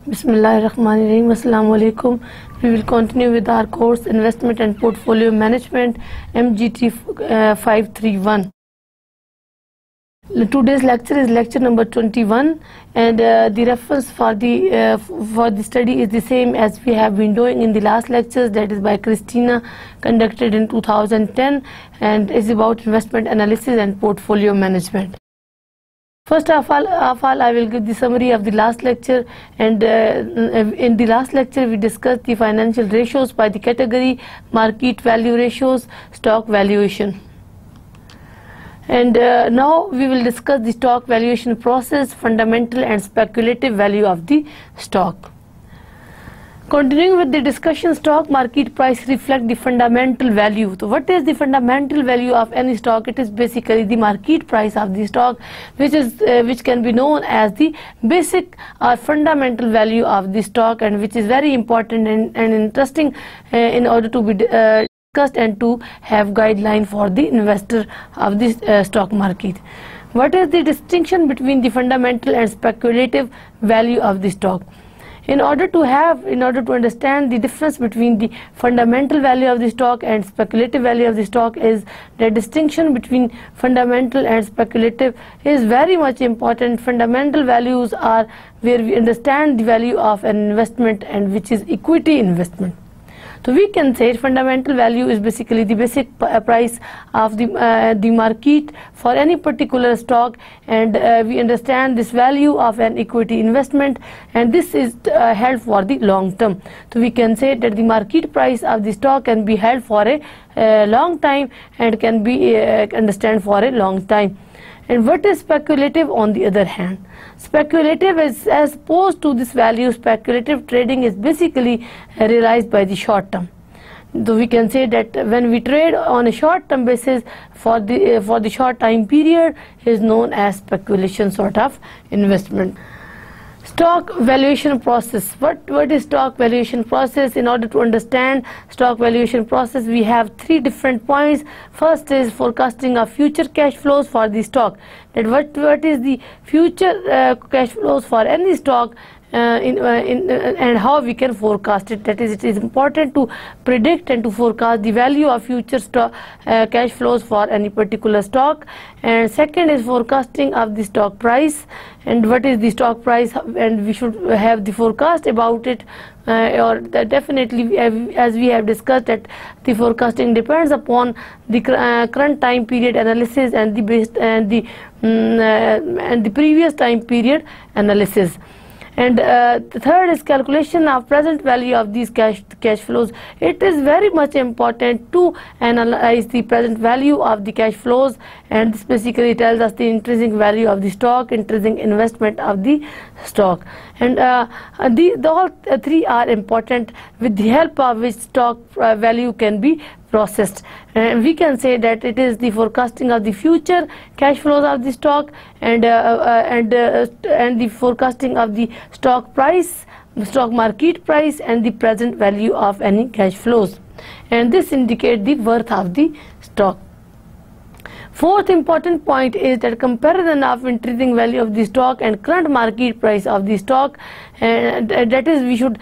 Bismillahirrahmanirrahim. Assalamu alaikum. We will continue with our course Investment and Portfolio Management MGT 531. Today's lecture is lecture number 21, and the reference for the study is the same as we have been doing in the last lectures. That is by Christina, conducted in 2010, and is about investment analysis and portfolio management. First of all, I will give the summary of the last lecture, and in the last lecture we discussed the financial ratios by the category, market value ratios, stock valuation. And now we will discuss the stock valuation process, fundamental and speculative value of the stock. Continuing with the discussion, stock market price reflect the fundamental value. So what is the fundamental value of any stock? It is basically the market price of the stock, which can be known as the basic or fundamental value of the stock, and which is very important and interesting in order to be discussed and to have guideline for the investor of this stock market. What is the distinction between the fundamental and speculative value of the stock? In order to understand the difference between the fundamental value of the stock and speculative value of the stock, is the distinction between fundamental and speculative is very much important. Fundamental values are where we understand the value of an investment, and which is equity investment. So we can say fundamental value is basically the basic price of the market for any particular stock, and we understand this value of an equity investment, and this is held for the long term. So we can say that the market price of the stock can be held for a long time and can be understand for a long time. And what is speculative on the other hand? Speculative is, as opposed to this value, speculative trading is basically realized by the short term. So we can say that when we trade on a short term basis for the short time period is known as speculation sort of investment. Stock valuation process. What is stock valuation process? In order to understand stock valuation process, we have three different points. First is forecasting of future cash flows for the stock. That what is the future cash flows for any stock, and how we can forecast it. That is, it is important to predict and to forecast the value of future stock cash flows for any particular stock. And second is forecasting of the stock price, and what is the stock price, and we should have the forecast about it, or definitely, as we have discussed, that the forecasting depends upon the current time period analysis and the previous time period analysis. And the third is calculation of present value of these cash flows. It is very much important to analyze the present value of the cash flows, and this basically tells us the intrinsic value of the stock, intrinsic investment of the stock. And all three are important, with the help of which stock value can be processed. And we can say that it is the forecasting of the future cash flows of the stock, and the forecasting of the stock price, stock market price, and the present value of any cash flows, and this indicates the worth of the stock. Fourth important point is that comparison of intrinsic value of the stock and current market price of the stock, and that is, we should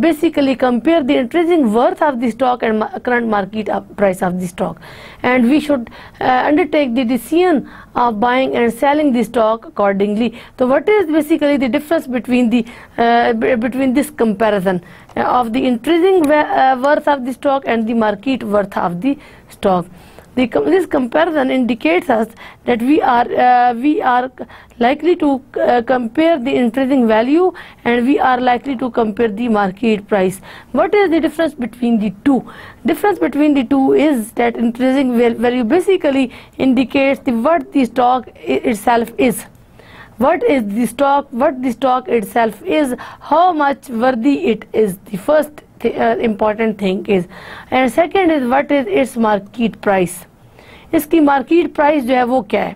basically compare the intrinsic worth of the stock and current market price of the stock, and we should undertake the decision of buying and selling the stock accordingly. So what is basically the difference between this comparison of the intrinsic worth of the stock and the market worth of the stock? This comparison indicates us that we are likely to compare the intrinsic value, and we are likely to compare the market price. What is the difference between the two? Difference between the two is that intrinsic value basically indicates what the stock itself is. What is the stock? What the stock itself is? How much worthy it is? The first important thing is, and second is what is its market price. इसकी market price जो है वो क्या है?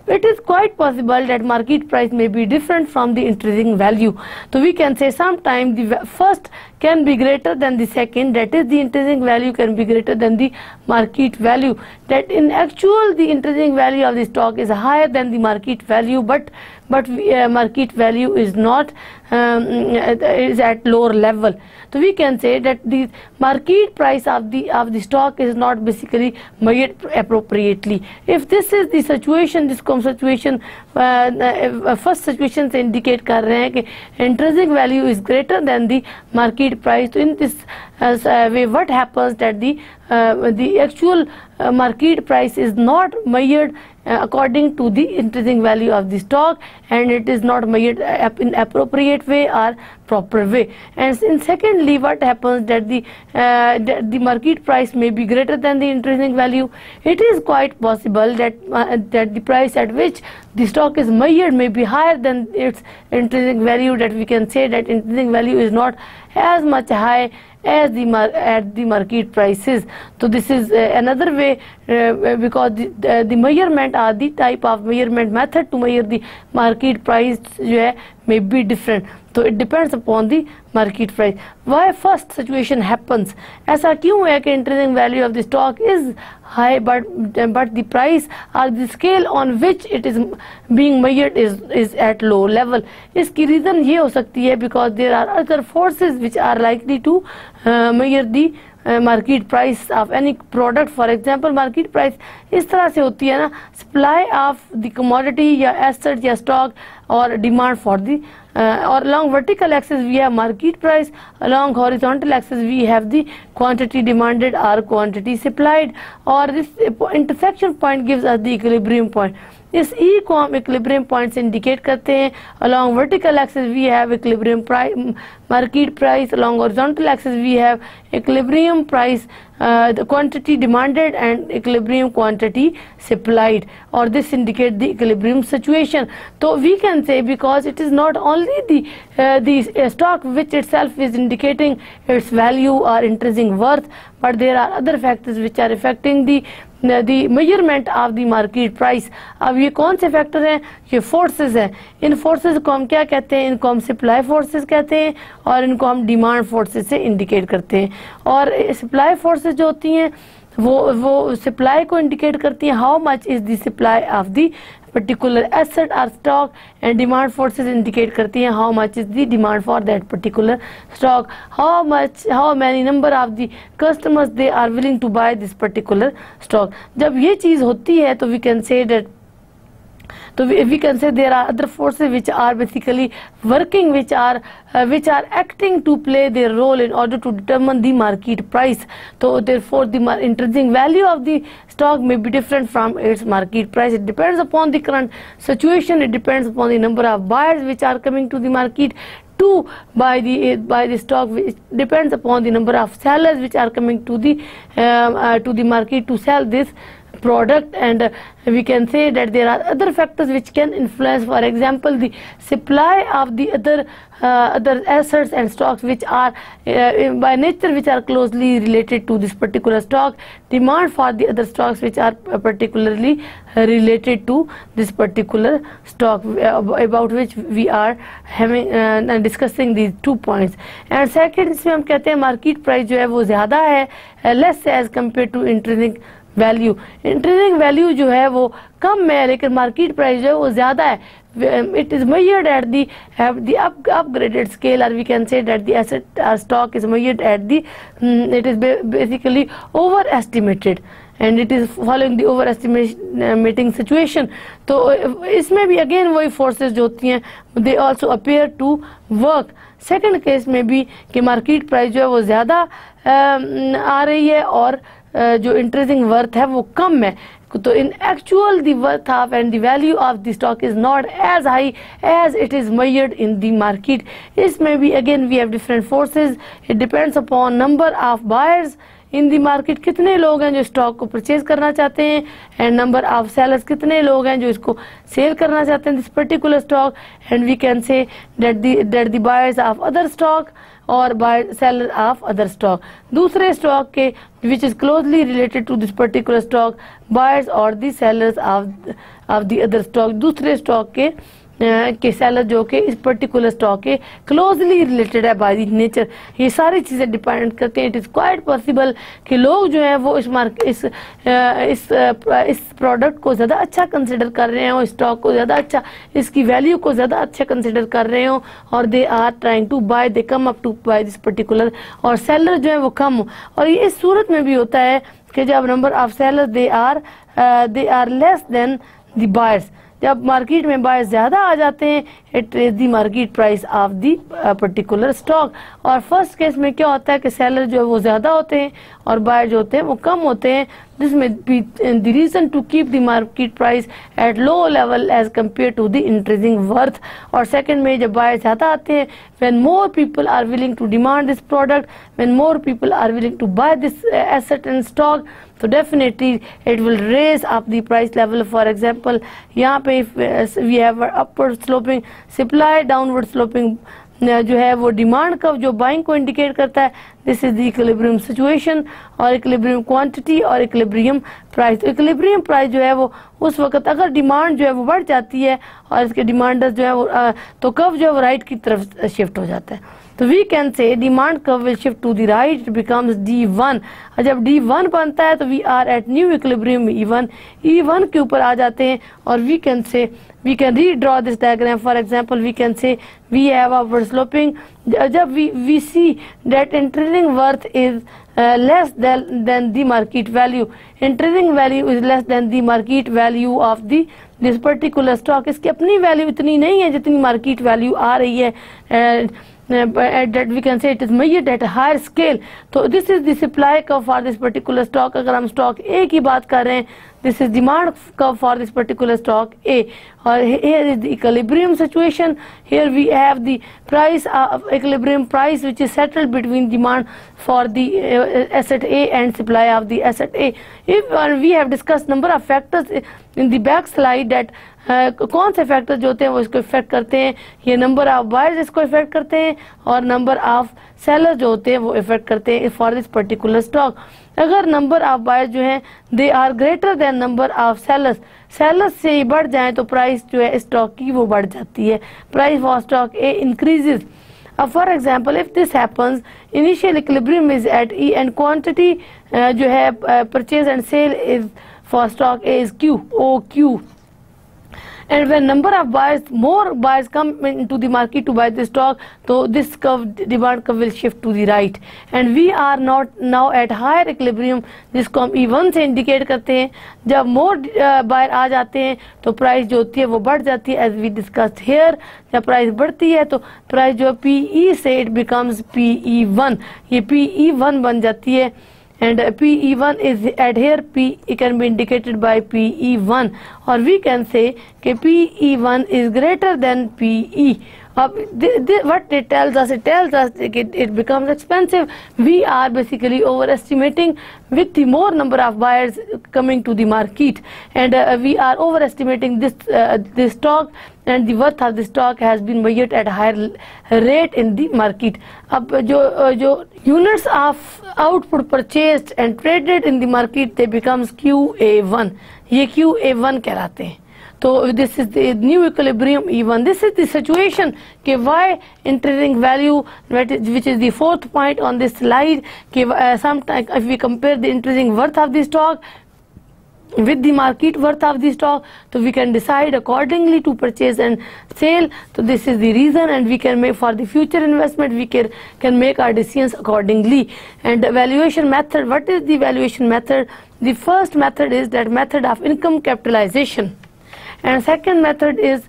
It is quite possible that market price may be different from the intrinsic value. So we can say sometimes the first can be greater than the second, that is the intrinsic value can be greater than the market value. That in actual the intrinsic value of the stock is higher than the market value, but but market value is not is at lower level. So we can say that the market price of the stock is not basically measured appropriately. If this is the situation, this situation first situation से indicate कर रहे हैं कि intrinsic value is greater than the market price. So in this way, what happens that the actual market price is not measured according to the intrinsic value of the stock, and it is not measured in appropriate way or proper way. And secondly, what happens that the market price may be greater than the intrinsic value. It is quite possible that that the price at which the stock is measured may be higher than its intrinsic value, that we can say that intrinsic value is not as much high as the market prices. So this is another way, because the measurement or the type of measurement method to measure the market price जो है may be different. So it depends upon the market price. Why first situation happens? ऐसा क्यों है कि intrinsic value of the stock is high but the price or the scale on which it is being measured is at low level? इसकी reason ये हो सकती है because there are other forces which are likely to measure the market price of any product. For example, market price इस तरह से होती है ना, supply of the commodity या asset या stock or demand for the or along vertical axis we have market price, along horizontal axis we have the quantity demanded or quantity supplied, or this intersection point gives us the equilibrium point. इस E को हम equilibrium point से indicate करते हैं. Along vertical axis we have equilibrium price, market price. Along horizontal axis we have equilibrium price, the quantity demanded and equilibrium quantity supplied, or this indicate the equilibrium situation. So we can say because it is not only the stock which itself is indicating its value or intrinsic worth, but there are other factors which are affecting the measurement of the market price. अब ये कौन से factor हैं? ये forces हैं. इन forces को हम क्या कहते हैं? इनको हम सप्लाई फोर्सेस कहते हैं और इनको हम डिमांड फोर्सेस से इंडिकेट करते हैं. और सप्लाई फोर्सेस जो होती हैं वो सप्लाई को इंडिकेट करती हैं, how much is the supply of the particular asset or stock, and demand forces indicate करती हैं how much is the demand for that particular stock, how many number of the customers they are willing to buy this particular stock. जब ये चीज़ होती है तो we can say that we can say there are other forces which are basically working, which are acting to play their role in order to determine the market price. So therefore the intrinsic value of the stock may be different from its market price. It depends upon the current situation. It depends upon the number of buyers which are coming to the market to buy the stock, which depends upon the number of sellers which are coming to the market to sell this product. And we can say that there are other factors which can influence, for example the supply of the other assets and stocks which are by nature which are closely related to this particular stock, demand for the other stocks which are particularly related to this particular stock, about which we are having discussing these 2 points. And second इसमें हम कहते हैं market price जो है वो ज़्यादा है, less as compared to intrinsic value. Intrinsic value जो है वो कम है लेकिन मार्केट प्राइस जो है वो ज़्यादा है. It is measured at the upgraded scale, or we can say that the asset or stock is measured at the it is basically overestimated, and it is following the overestimating situation. तो इसमें भी again वही forces जो होती हैं they also appear to work. Second case में भी कि मार्केट प्राइस जो है वो ज़्यादा आ रही है और जो इंट्रिंसिक वर्थ है वो कम है. तो in actual the worth of and the value of the stock is not as high as it is measured in the market. इसमें भी again we have different forces. It depends upon number of buyers in the market, कितने लोग हैं जो stock को purchase करना चाहते हैं, एंड नंबर ऑफ सेलर्स, कितने लोग हैं जो इसको सेल करना चाहते हैं this particular stock. And we can say that the buyers of other stock और buyer seller of other stock, दूसरे स्टॉक के which is closely related to this particular stock, buyers और the sellers of the other stock, दूसरे stock के के seller जो कि इस पर्टिकुलर स्टॉक के क्लोजली रिलेटेड है बाय द नेचर। ये सारी चीज़ें डिपेंड करते हैं। इट इज़ क्वाइट पॉसिबल कि लोग जो है वो इस प्रोडक्ट को ज़्यादा अच्छा कंसिडर कर रहे हो, स्टॉक को ज़्यादा अच्छा, इसकी वैल्यू को ज़्यादा अच्छा कंसिडर कर रहे हो, और they are trying to buy, they come up to buy this particular, और सेलर जो है वो कम हो। और ये इस सूरत में भी होता है कि जब number of seller they are less than the buyers, जब मार्केट में बायर्स ज़्यादा आ जाते हैं, it is the market price of the particular stock. और फर्स्ट केस में क्या होता है कि सेलर जो है वो ज़्यादा होते हैं और बायर जो होते हैं वो कम होते हैं, दिस में the reason to keep the market price at low level as compare to the increasing worth. और सेकंड में जब बायर ज़्यादा आते हैं, when more people are willing to demand this product, when more people are willing to buy this asset and stock, so definitely it will raise up the price level. For example, यहाँ पे we have upward sloping supply, downward sloping जो है वो demand का जो buying को indicate करता है, this is the equilibrium situation, और इक्विलिब्रियम क्वांटिटी और इक्विलिब्रियम प्राइस। इक्विलिब्रियम प्राइस जो है वो उस वक्त अगर डिमांड जो है वो बढ़ जाती है और इसके डिमांडर्स जो है वो तो कब जो है वो राइट की तरफ शिफ्ट हो जाता है। तो we can say demand curve will shift to the right, it becomes D1, और जब D1 बनता है तो we are at new equilibrium E1 के ऊपर आ जाते हैं। और we can redraw this diagram. For example we can say we have upward sloping, जब we see that increasing worth is less than the market value, increasing value is less than the market value of this particular stock। इसकी अपनी value इतनी नहीं है जितनी market value आ रही है, that we can say it is measured at a higher scale। तो this is the supply curve for this particular stock। अगर हम स्टॉक A की बात कर रहे हैं, this is demand curve for this particular stock A, और here is the equilibrium situation, here we have the price equilibrium price which is settled between demand for the asset A and supply of the asset A। If we have discussed number of factors in the back slide that कौन से factor जो होते हैं वो इसको effect करते हैं, ये नंबर ऑफ बायर्स इसको इफेक्ट करते हैं और नंबर ऑफ सेलर जो होते हैं वो इफेक्ट करते हैं फॉर दिस पर्टिकुलर स्टॉक। अगर नंबर ऑफ बायर्स जो हैं they are greater than number of sellers से बढ़ जाएं तो प्राइस जो है स्टॉक की वो बढ़ जाती है, price for stock A increases. For example if this happens, initial equilibrium is at E and quantity जो है purchase and sale is for stock A is QOQ, and when number of buyers, more buyers come into the market to buy the stock, so this curve, demand curve will shift to the right, and we are not now at higher equilibrium, जिसको हम E1 से indicate करते हैं। जब more buyer आ जाते हैं तो price जो होती है वो बढ़ जाती है, as we discussed here। जब प्राइस बढ़ती है तो प्राइस जो PE से it becomes PE1, ये PE1 बन जाती है, and PE1 is at here, P can be indicated by PE1, or we can say कि PE1 is greater than PE। what it tells us that it becomes expensive. We are basically overestimating with the more number of buyers coming to the market, and we are overestimating this stock, and the worth of the stock has been measured at a higher rate in the market. अब जो units of output purchased and traded in the market, they becomes QA1, ये QA1 कहलाते हैं। तो this is the new equilibrium E1. This is the situation कि why increasing value, which is the fourth point on this slide, कि sometimes if we compare the increasing worth of the stock with the market worth of the stock, so we can decide accordingly to purchase and sell. So this is the reason, and we can make for the future investment, we can make our decisions accordingly. And the valuation method, what is the valuation method? The first method is that method of income capitalization, and second method is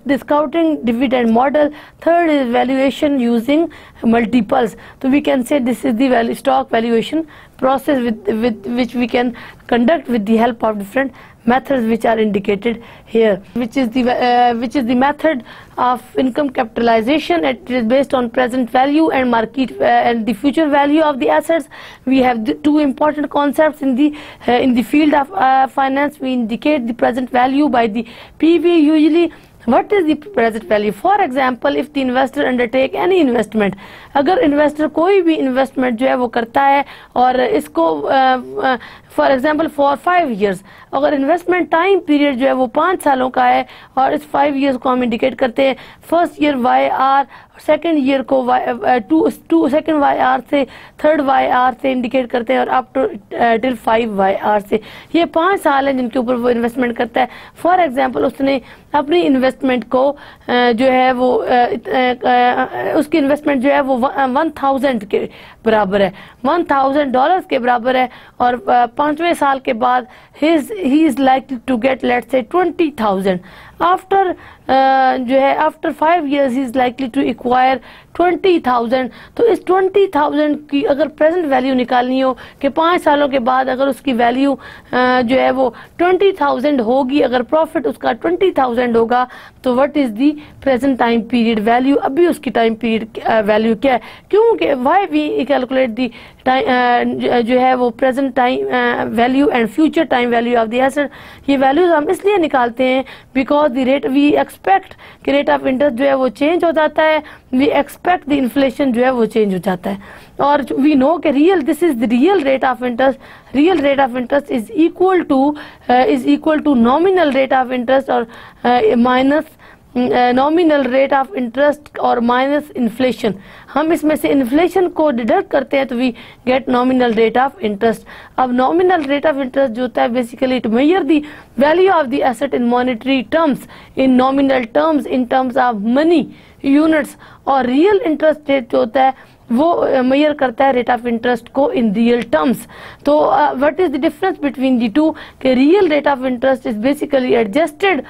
discounting dividend model. Third is valuation using multiples. So we can say this is the stock valuation process with which we can conduct with the help of different methods which are indicated here, which is the method of income capitalization. It is based on present value and market and the future value of the assets. We have two important concepts in the field of finance. We indicate the present value by the PV usually, What is the present value? For example, if the investor undertake any investment, अगर investor कोई भी investment जो है वो करता है और इसको फॉर एग्जाम्पल फॉर 5 years, अगर इन्वेस्टमेंट टाइम पीरियड जो है वो 5 सालों का है और इस 5 years को हम इंडिकेट करते हैं, first year YR, second year को सेकेंड YR से, थर्ड YR से इंडिकेट करते हैं और अप टू टिल 5 YR से। ये 5 साल हैं जिनके ऊपर वो इन्वेस्टमेंट करता है। फॉर एग्जाम्पल उसने अपनी इन्वेस्टमेंट को जो है वो उसकी इन्वेस्टमेंट जो है वो 1000 के बराबर है, $1000 के बराबर है और 5वें साल के बाद he is likely to get let's say 20,000। After जो है after 5 years he is likely to acquire 20,000। तो इस 20,000 की अगर प्रेजेंट वैल्यू निकालनी हो कि 5 सालों के बाद अगर उसकी वैल्यू जो है वो 20,000 होगी, अगर प्रॉफिट उसका 20,000 होगा, तो what is the present time period value? अभी उसकी टाइम पीरियड वैल्यू क्या है? क्योंकि वाई वी कैलकुलेट दी जो है वो present time value and future time value of the asset. ये वैल्यूज हम इसलिए निकालते हैं because the rate we expect कि रेट ऑफ इंटरेस्ट जो है वो चेंज हो जाता है, वी एक्सपेक्ट द इन्फ्लेशन जो है वो चेंज हो जाता है और वी नो कि this is the real rate of interest. Real rate of interest is equal to nominal rate of interest और minus nominal rate of interest और माइनस इन्फ्लेशन। हम इसमें से इन्फ्लेशन को डिडक्ट करते हैं तो we get nominal rate of interest. अब नॉमिनल रेट ऑफ इंटरेस्ट जो होता है basically it measure the value of the asset in monetary terms, in nominal terms, in terms of money units. और real interest rate जो होता है वो major करता है रेट ऑफ इंटरेस्ट को इन रियल टर्म्स। तो what is the difference between the two? कि real rate of interest is basically adjusted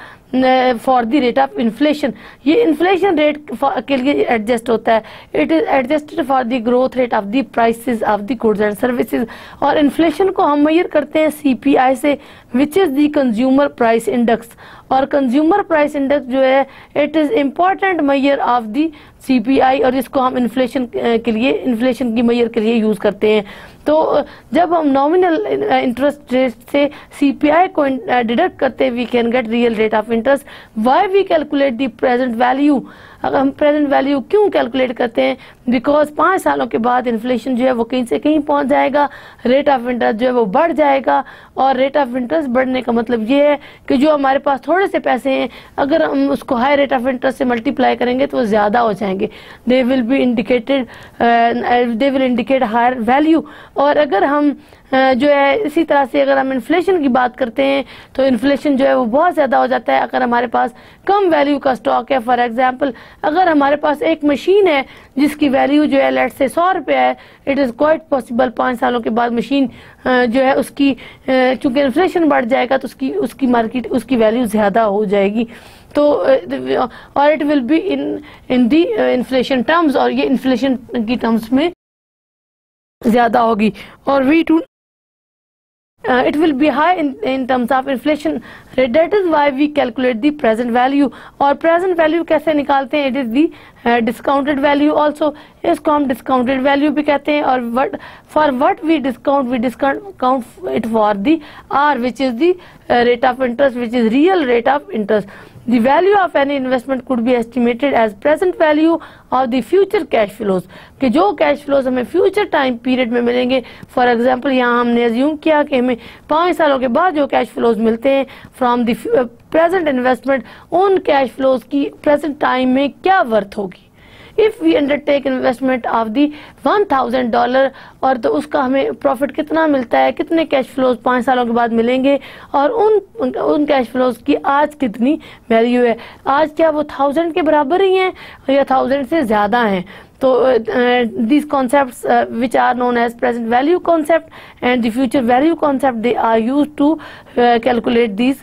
for the rate of inflation. ये इन्फ्लेशन रेट के लिए एडजस्ट होता है, it is adjusted for the growth rate of the prices of the goods and services. और inflation को हम measure करते हैं CPI से, which is the consumer price index. और कंज्यूमर प्राइस इंडेक्स जो है it is important measure of the CPI और इसको हम इन्फ्लेशन के लिए, इन्फ्लेशन की मेजर के लिए यूज करते हैं। तो जब हम नॉमिनल इंटरेस्ट रेट से CPI को डिडक्ट करते हैं we can get real rate of interest. Why we calculate the present value? अगर हम प्रेजेंट वैल्यू क्यों कैलकुलेट करते हैं? बिकॉज 5 सालों के बाद इन्फ्लेशन जो है वो कहीं से कहीं पहुंच जाएगा, रेट ऑफ इंटरेस्ट जो है वो बढ़ जाएगा और रेट ऑफ इंटरेस्ट बढ़ने का मतलब ये है कि जो हमारे पास थोड़े से पैसे हैं अगर हम उसको हाई रेट ऑफ इंटरेस्ट से मल्टीप्लाई करेंगे तो वो ज़्यादा हो जाएंगे, they will indicate higher value. और अगर हम जो है इसी तरह से अगर हम इन्फ्लेशन की बात करते हैं तो इन्फ्लेशन जो है वो बहुत ज़्यादा हो जाता है अगर हमारे पास कम वैल्यू का स्टॉक है। फॉर एग्जांपल अगर हमारे पास एक मशीन है जिसकी वैल्यू जो है लेट से 100 रुपये है, इट इज़ क्वाइट पॉसिबल 5 सालों के बाद मशीन जो है उसकी चूँकि इन्फ्लेशन बढ़ जाएगा तो उसकी मार्केट उसकी वैल्यू ज़्यादा हो जाएगी। तो और it will be in the inflation terms और ये इन्फ्लेशन की टर्म्स में ज़्यादा होगी और we to it will be high in terms of inflation rate. That is why we calculate the present value. और present value कैसे निकालते हैं? It is the discounted value also. इसको हम discounted value भी कहते हैं और for what we discount it for the R which is the rate of interest, which is real rate of interest. The value of any investment could be estimated as present value of the future cash flows, कि जो cash flows हमें future time period में मिलेंगे। For example यहाँ हमने assume किया कि हमें 5 सालों के बाद जो कैश फ्लोज मिलते हैं फ्रॉम द प्रेजेंट इन्वेस्टमेंट, उन कैश फ्लोज की प्रेजेंट टाइम में क्या वर्थ होगी। If we undertake investment of the $1,000 और तो उसका हमें प्रॉफिट कितना मिलता है, कितने कैश फ्लोज 5 सालों के बाद मिलेंगे और उन कैश फ्लोज की आज कितनी वैल्यू है। आज क्या वो 1000 के बराबर ही हैं या 1000 से ज़्यादा हैं। तो these concepts which are known as present value concept and the future value concept, they are used to calculate these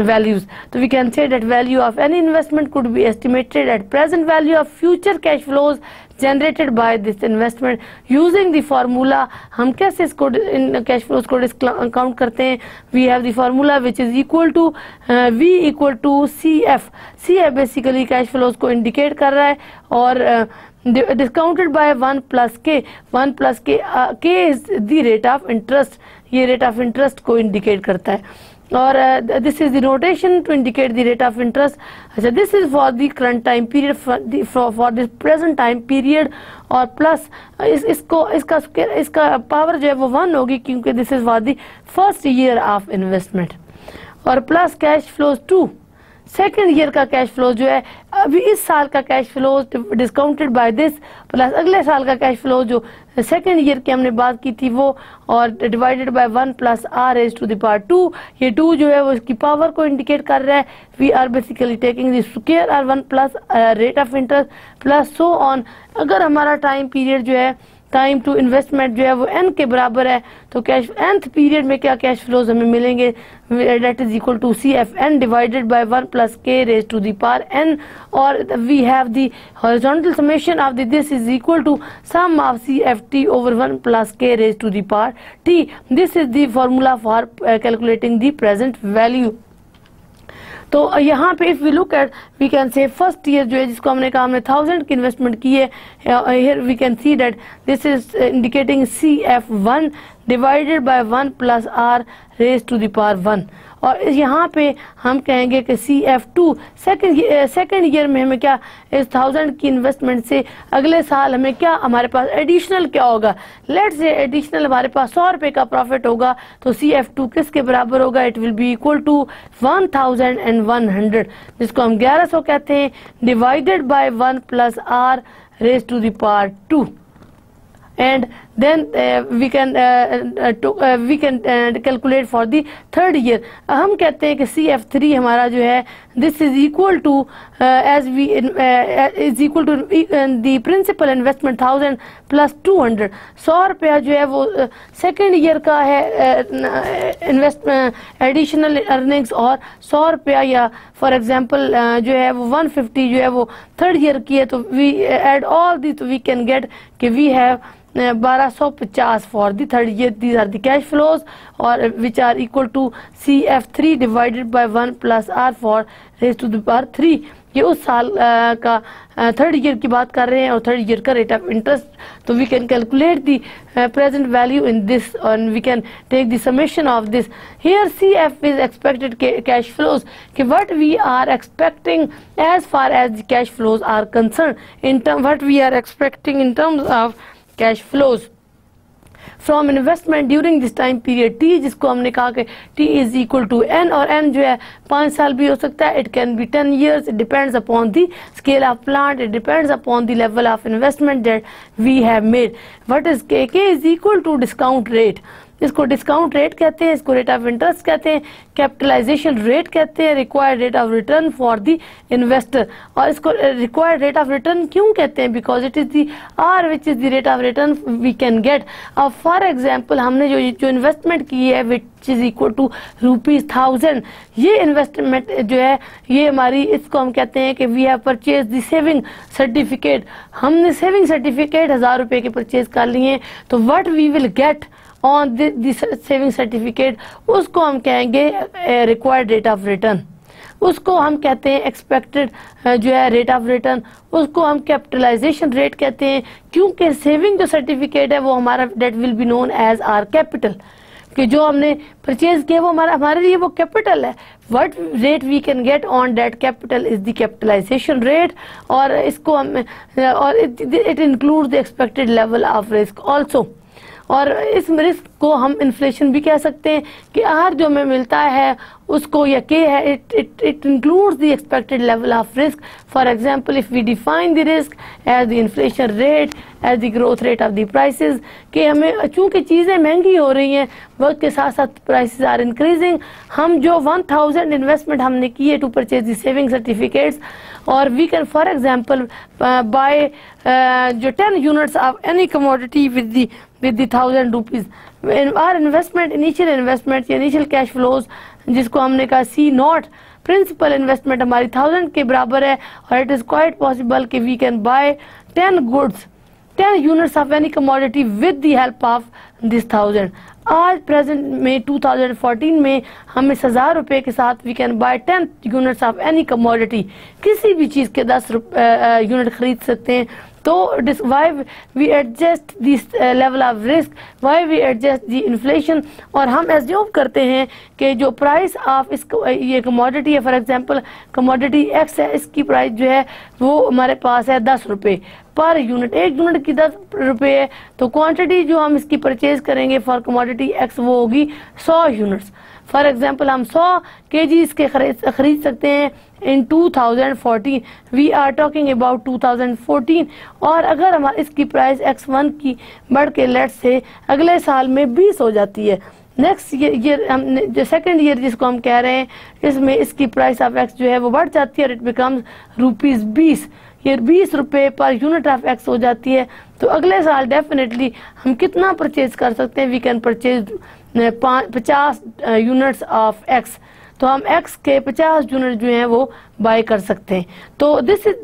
values. So we can say that value of any investment could be estimated at present value of future cash flows generated by this investment using the formula. हम कैसे इसको in cash flows को count करते हैं? We have the formula which is equal to V equal to CF. CF basically cash flows को indicate कर रहा है और discounted by 1 plus K. 1 plus K, K is the rate of interest. ये rate of interest को indicate करता है। और this is the notation to indicate the rate of interest. अच्छा, this is for the current time period, for the present time period, और plus इसका power जो है वो 1 होगी क्योंकि this is for the first year of investment, और plus cash flows to second year का कैश फ्लो जो है, अभी इस साल का cash flow discounted by this plus अगले साल का कैश फ्लो जो सेकेंड ईयर की हमने बात की थी वो, और divided by 1 plus r raise to the power 2। ये 2 जो है वो इसकी पावर को इंडिकेट कर रहा है। We are basically taking the square r 1 plus rate of interest plus so on. अगर हमारा टाइम पीरियड जो है, टाइम टू इन्वेस्टमेंट जो है वो n के बराबर है, तो कैश nth पीरियड में क्या कैश फ्लोज हमें मिलेंगे, that is equal to CFN divided by 1 plus k raised to the power n, or we have the horizontal summation of this is equal to sum of CFT over 1 plus k raised to the power t. This is the formula for calculating the present value. तो यहाँ पे if we look at we can say first year जो है जिसको हमने कहा हमने 1000 की इन्वेस्टमेंट की है, here we can see that this is indicating CF1 divided by 1 plus r raise to the power 1, और यहाँ पे हम कहेंगे कि CF2 सेकेंड ईयर में हमें क्या, इस 1000 की इन्वेस्टमेंट से अगले साल हमें क्या, हमारे पास एडिशनल क्या होगा, लेट्स से एडिशनल हमारे पास 100 रुपये का प्रॉफिट होगा, तो CF2 किसके बराबर होगा, it will be equal to 1100 जिसको हम 1100 कहते हैं, divided by 1 plus r raise to the power 2, and then we can calculate for the third year. हम कहते हैं कि CF3 हमारा जो है this is equal to is equal to the principal investment 1000 plus 200। 100 रुपया जो है वो सेकेंड ईयर का है इन्वेस्टमेंट एडिशनल अर्निंग्स, और 100 रुपया या फॉर एग्जांपल जो है वो 150 जो है वो थर्ड ईयर की है, तो वी एड ऑल दी, तो वी कैन गेट कि we have 1250 for the third year. These are the cash flows और which are equal to CF3 divided by 1 plus r for raise to the power 3। ये उस साल का third year की बात कर रहे हैं और थर्ड ईयर का रेट ऑफ इंटरेस्ट, तो we can calculate the present value in this and we can take the summation of this. Here CF is expected cash flows कि what we are expecting as far as the cash flows are concern, in term what we are expecting in terms of cash flows from investment during this time period T, जिसको हमने कहा कि T is equal to N, और N जो है 5 साल भी हो सकता है, it can be 10 years, it depends upon the scale of plant, it depends upon the level of investment that we have made. What is K is equal to discount rate, इसको discount rate कहते हैं, इसको rate of interest कहते हैं, capitalisation rate कहते हैं, required rate of return for the investor. और इसको रिक्वायर्ड रेट ऑफ रिटर्न क्यों कहते हैं, because it is the R which is the rate of return we can get. अब फॉर एग्जांपल हमने जो इन्वेस्टमेंट की है विच इज इक्वल टू ₹1000, ये इन्वेस्टमेंट जो है ये हमारी, इसको हम कहते हैं कि we have purchase the saving certificate, हमने सेविंग सर्टिफिकेट 1000 रुपये के परचेज कर लिए, तो what we will get on this saving certificate, उसको हम कहेंगे रिक्वायर्ड रेट ऑफ रिटर्न, उसको हम कहते हैं एक्सपेक्टेड जो है रेट ऑफ रिटर्न, उसको हम कैपिटलाइजेशन रेट कहते हैं, क्योंकि सेविंग जो सर्टिफिकेट है वो हमारा debt will be known as our capital, कि जो हमने परचेज किया वो हमारे लिए वो कैपिटल है। What rate we can get on debt capital is the capitalisation rate, और इसको हम और it includes the expected level of risk also. और इस रिस्क को हम इन्फ्लेशन भी कह सकते हैं कि R जो हमें मिलता है उसको, या K है, it includes the expected level of risk. For example if we define the risk as the inflation rate as the growth rate of the prices, कि हमें चूंकि चीज़ें महंगी हो रही हैं वक्त के साथ साथ प्राइसेस आर इंक्रीजिंग, हम जो 1000 इन्वेस्टमेंट हमने की है to purchase the saving certificates, और we can for example buy जो 10 units of any commodity with the 1000 rupees. Our investment initial investment या इनिशियल कैश फ्लोज जिसको हमने कहा C0, प्रिंसिपल इन्वेस्टमेंट हमारी 1000 के बराबर है, और इट इज क्वाइट पॉसिबल कि we can buy 10 goods 10 units of any commodity with the help of this 1000। आज प्रेजेंट में 2014 में हम इस 1000 रुपये के साथ we can buy 10 units of any commodity, किसी भी चीज़ के 10 यूनिट खरीद सकते हैं। तो why we adjust this level of risk, why we adjust the inflation, और हम एज्यूम करते हैं कि जो प्राइस ऑफ इस ये कमोडिटी है, फॉर एग्जांपल कमोडिटी एक्स है, इसकी प्राइस जो है वो हमारे पास है 10 रुपये पर यूनिट, एक यूनिट की 10 रुपये है, तो क्वांटिटी जो हम इसकी परचेज करेंगे फॉर कमोडिटी एक्स वो होगी 100 यूनिट्स। फॉर एग्जांपल हम 100 kg इसके खरीद सकते हैं इन 2014, वी आर टॉकिंग अबाउट 2014, और अगर हमारी इसकी प्राइस x1 की बढ़ के लेट से अगले साल में 20 हो जाती है, नेक्स्ट ईयर हम जो सेकेंड ईयर जिसको हम कह रहे हैं, इसमें इसकी प्राइस ऑफ एक्स जो है वो बढ़ जाती है और इट बिकम्स ₹20, ये 20 रुपये पर यूनिट ऑफ एक्स हो जाती है। तो अगले साल डेफिनेटली हम कितना परचेज कर सकते हैं, we can purchase 50 units of X, तो हम एक्स के 50 यूनिट जो हैं वो बाय कर सकते हैं। तो दिस इज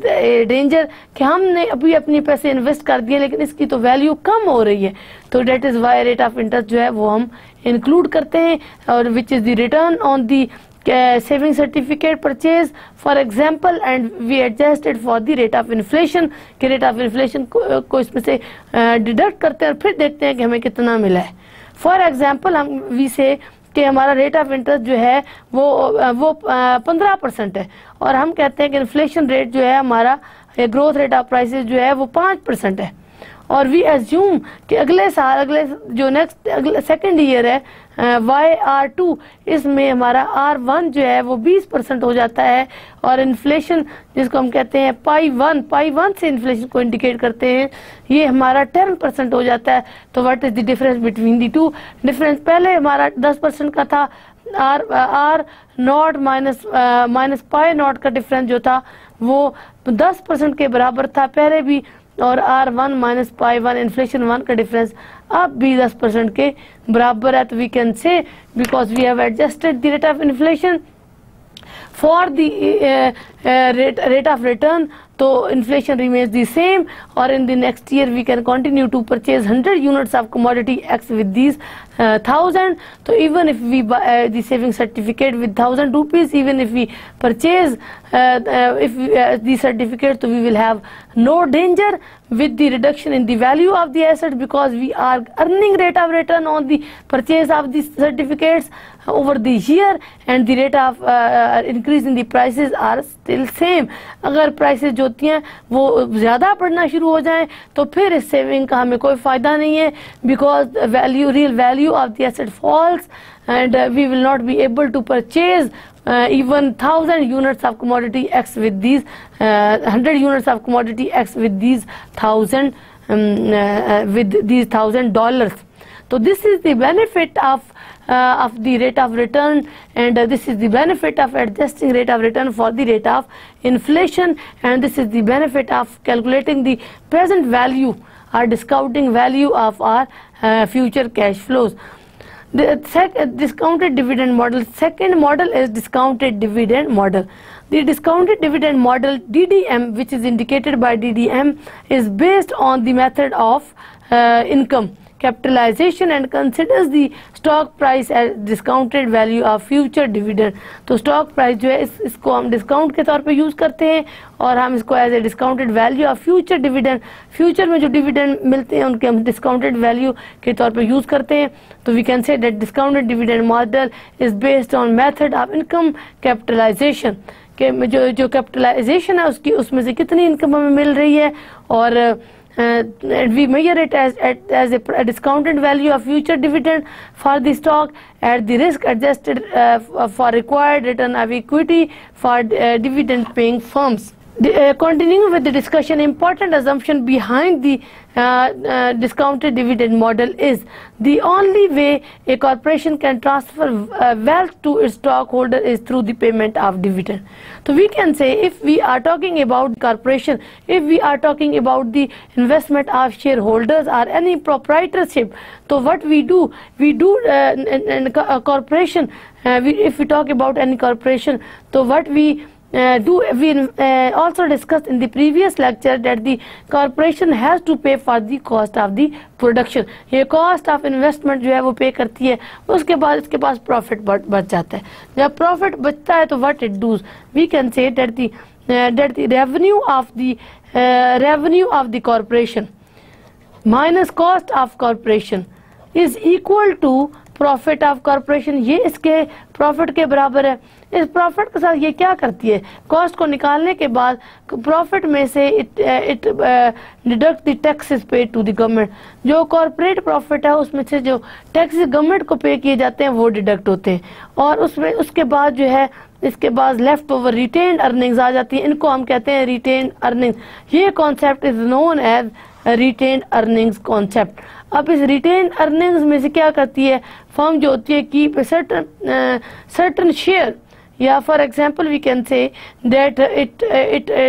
डेंजर कि हमने अभी अपने पैसे इन्वेस्ट कर दिए लेकिन इसकी तो वैल्यू कम हो रही है, तो that is why rate of interest जो है वो हम इंक्लूड करते हैं, और which is the return on the saving certificate purchase for example, and we adjusted for the rate of inflation, कि रेट ऑफ इन्फ्लेशन को इसमें से डिडक्ट करते हैं और फिर देखते हैं कि हमें कितना मिला है। फॉर एग्जाम्पल हम वी से कि हमारा रेट ऑफ इंटरेस्ट जो है वो 15% है, और हम कहते हैं कि इन्फ्लेशन रेट जो है हमारा ग्रोथ रेट ऑफ प्राइसेस जो है वो 5% है, और वी एज्यूम कि अगले साल अगले जो नेक्स्ट अगले सेकेंड ईयर है YR2, इसमें हमारा R1 जो है वो 20% हो जाता है, और इन्फ्लेशन जिसको हम कहते हैं पाई1 से इन्फ्लेशन को इंडिकेट करते हैं, ये हमारा 10% हो जाता है। तो what is the difference between the two? Difference पहले हमारा 10% का था, R nought minus pi nought का डिफरेंस जो था वो 10% के बराबर था पहले भी, और R1 माइनस पाई1 इन्फ्लेशन 1 का डिफरेंस अब भी 10% के बराबर है। तो we can say because we have adjusted the rate of inflation for the rate of return, तो इन्फ्लेशन रिमेन्स द सेम, और in the next year we can continue to purchase 100 units of commodity X with these 1000. So even if we buy the saving certificate with 1000 rupees, even if we purchase the certificate, so we will have no danger with the reduction in the value of the asset, because we are earning rate of return on the purchase of the certificates over the year, and the rate of increase in the prices are still same. अगर prices जो होती हैं वो ज़्यादा बढ़ना शुरू हो जाएं तो फिर इस सेविंग का हमें कोई फ़ायदा नहीं है, because real value of the asset falls, and we will not be able to purchase even 1000 units of commodity X with these 100 units of commodity X with these $1000. So this is the benefit of the rate of return, and this is the benefit of adjusting rate of return for the rate of inflation, and this is the benefit of calculating the present value or discounting value of our future cash flows. The discounted dividend model. Second model is discounted dividend model. The discounted dividend model DDM, which is indicated by DDM, is based on the method of income capitalization and considers the stock price as discounted value of future dividend. तो stock price जो है इसको हम discount के तौर पे use करते हैं, और हम इसको as a discounted value of future dividend, future में जो dividend मिलते हैं उनके हम discounted value के तौर पे यूज़ करते हैं. तो we can say that discounted dividend model is based on method of income capitalization, कि जो capitalization है उसकी उसमें से कितनी income हमें मिल रही है, और and we measure it as a discounted value of future dividend for the stock at the risk adjusted for required return of equity for dividend paying firms. Continuing with the discussion, important assumption behind the discounted dividend model is the only way a corporation can transfer wealth to its stockholder is through the payment of dividend. So we can say, if we are talking about corporation, if we are talking about the investment of shareholders or any proprietorship, so what we do in a corporation, if we talk about any corporation, so what we also discussed in the previous lecture that the corporation has to pay for the cost of the production. ये cost of investment जो है वो pay करती है, उसके बाद इसके पास profit बच जाता है. जब profit बचता है तो what it does, we can say that the that the revenue of the corporation minus cost of corporation is equal to profit of corporation, ये इसके प्रॉफिट के बराबर है। इस प्रॉफिट के साथ ये क्या करती है, कॉस्ट को निकालने के बाद प्रॉफिट में से it deduct the taxes paid to the government. जो कॉरपोरेट प्रॉफिट है उसमें से जो टैक्सेस गवर्नमेंट को पे किए जाते हैं वो डिडक्ट होते हैं, और उसमें उसके बाद जो है इसके बाद लेफ्ट ओवर रिटेन्ड अर्निंग्स आ जाती हैं, इनको हम कहते हैं रिटेन्ड अर्निंग्स। ये concept is known as retained earnings concept. अब इस रिटेन अर्निंग्स में से क्या करती है फर्म जो होती है कि सर्टन शेयर, या for example we can say that it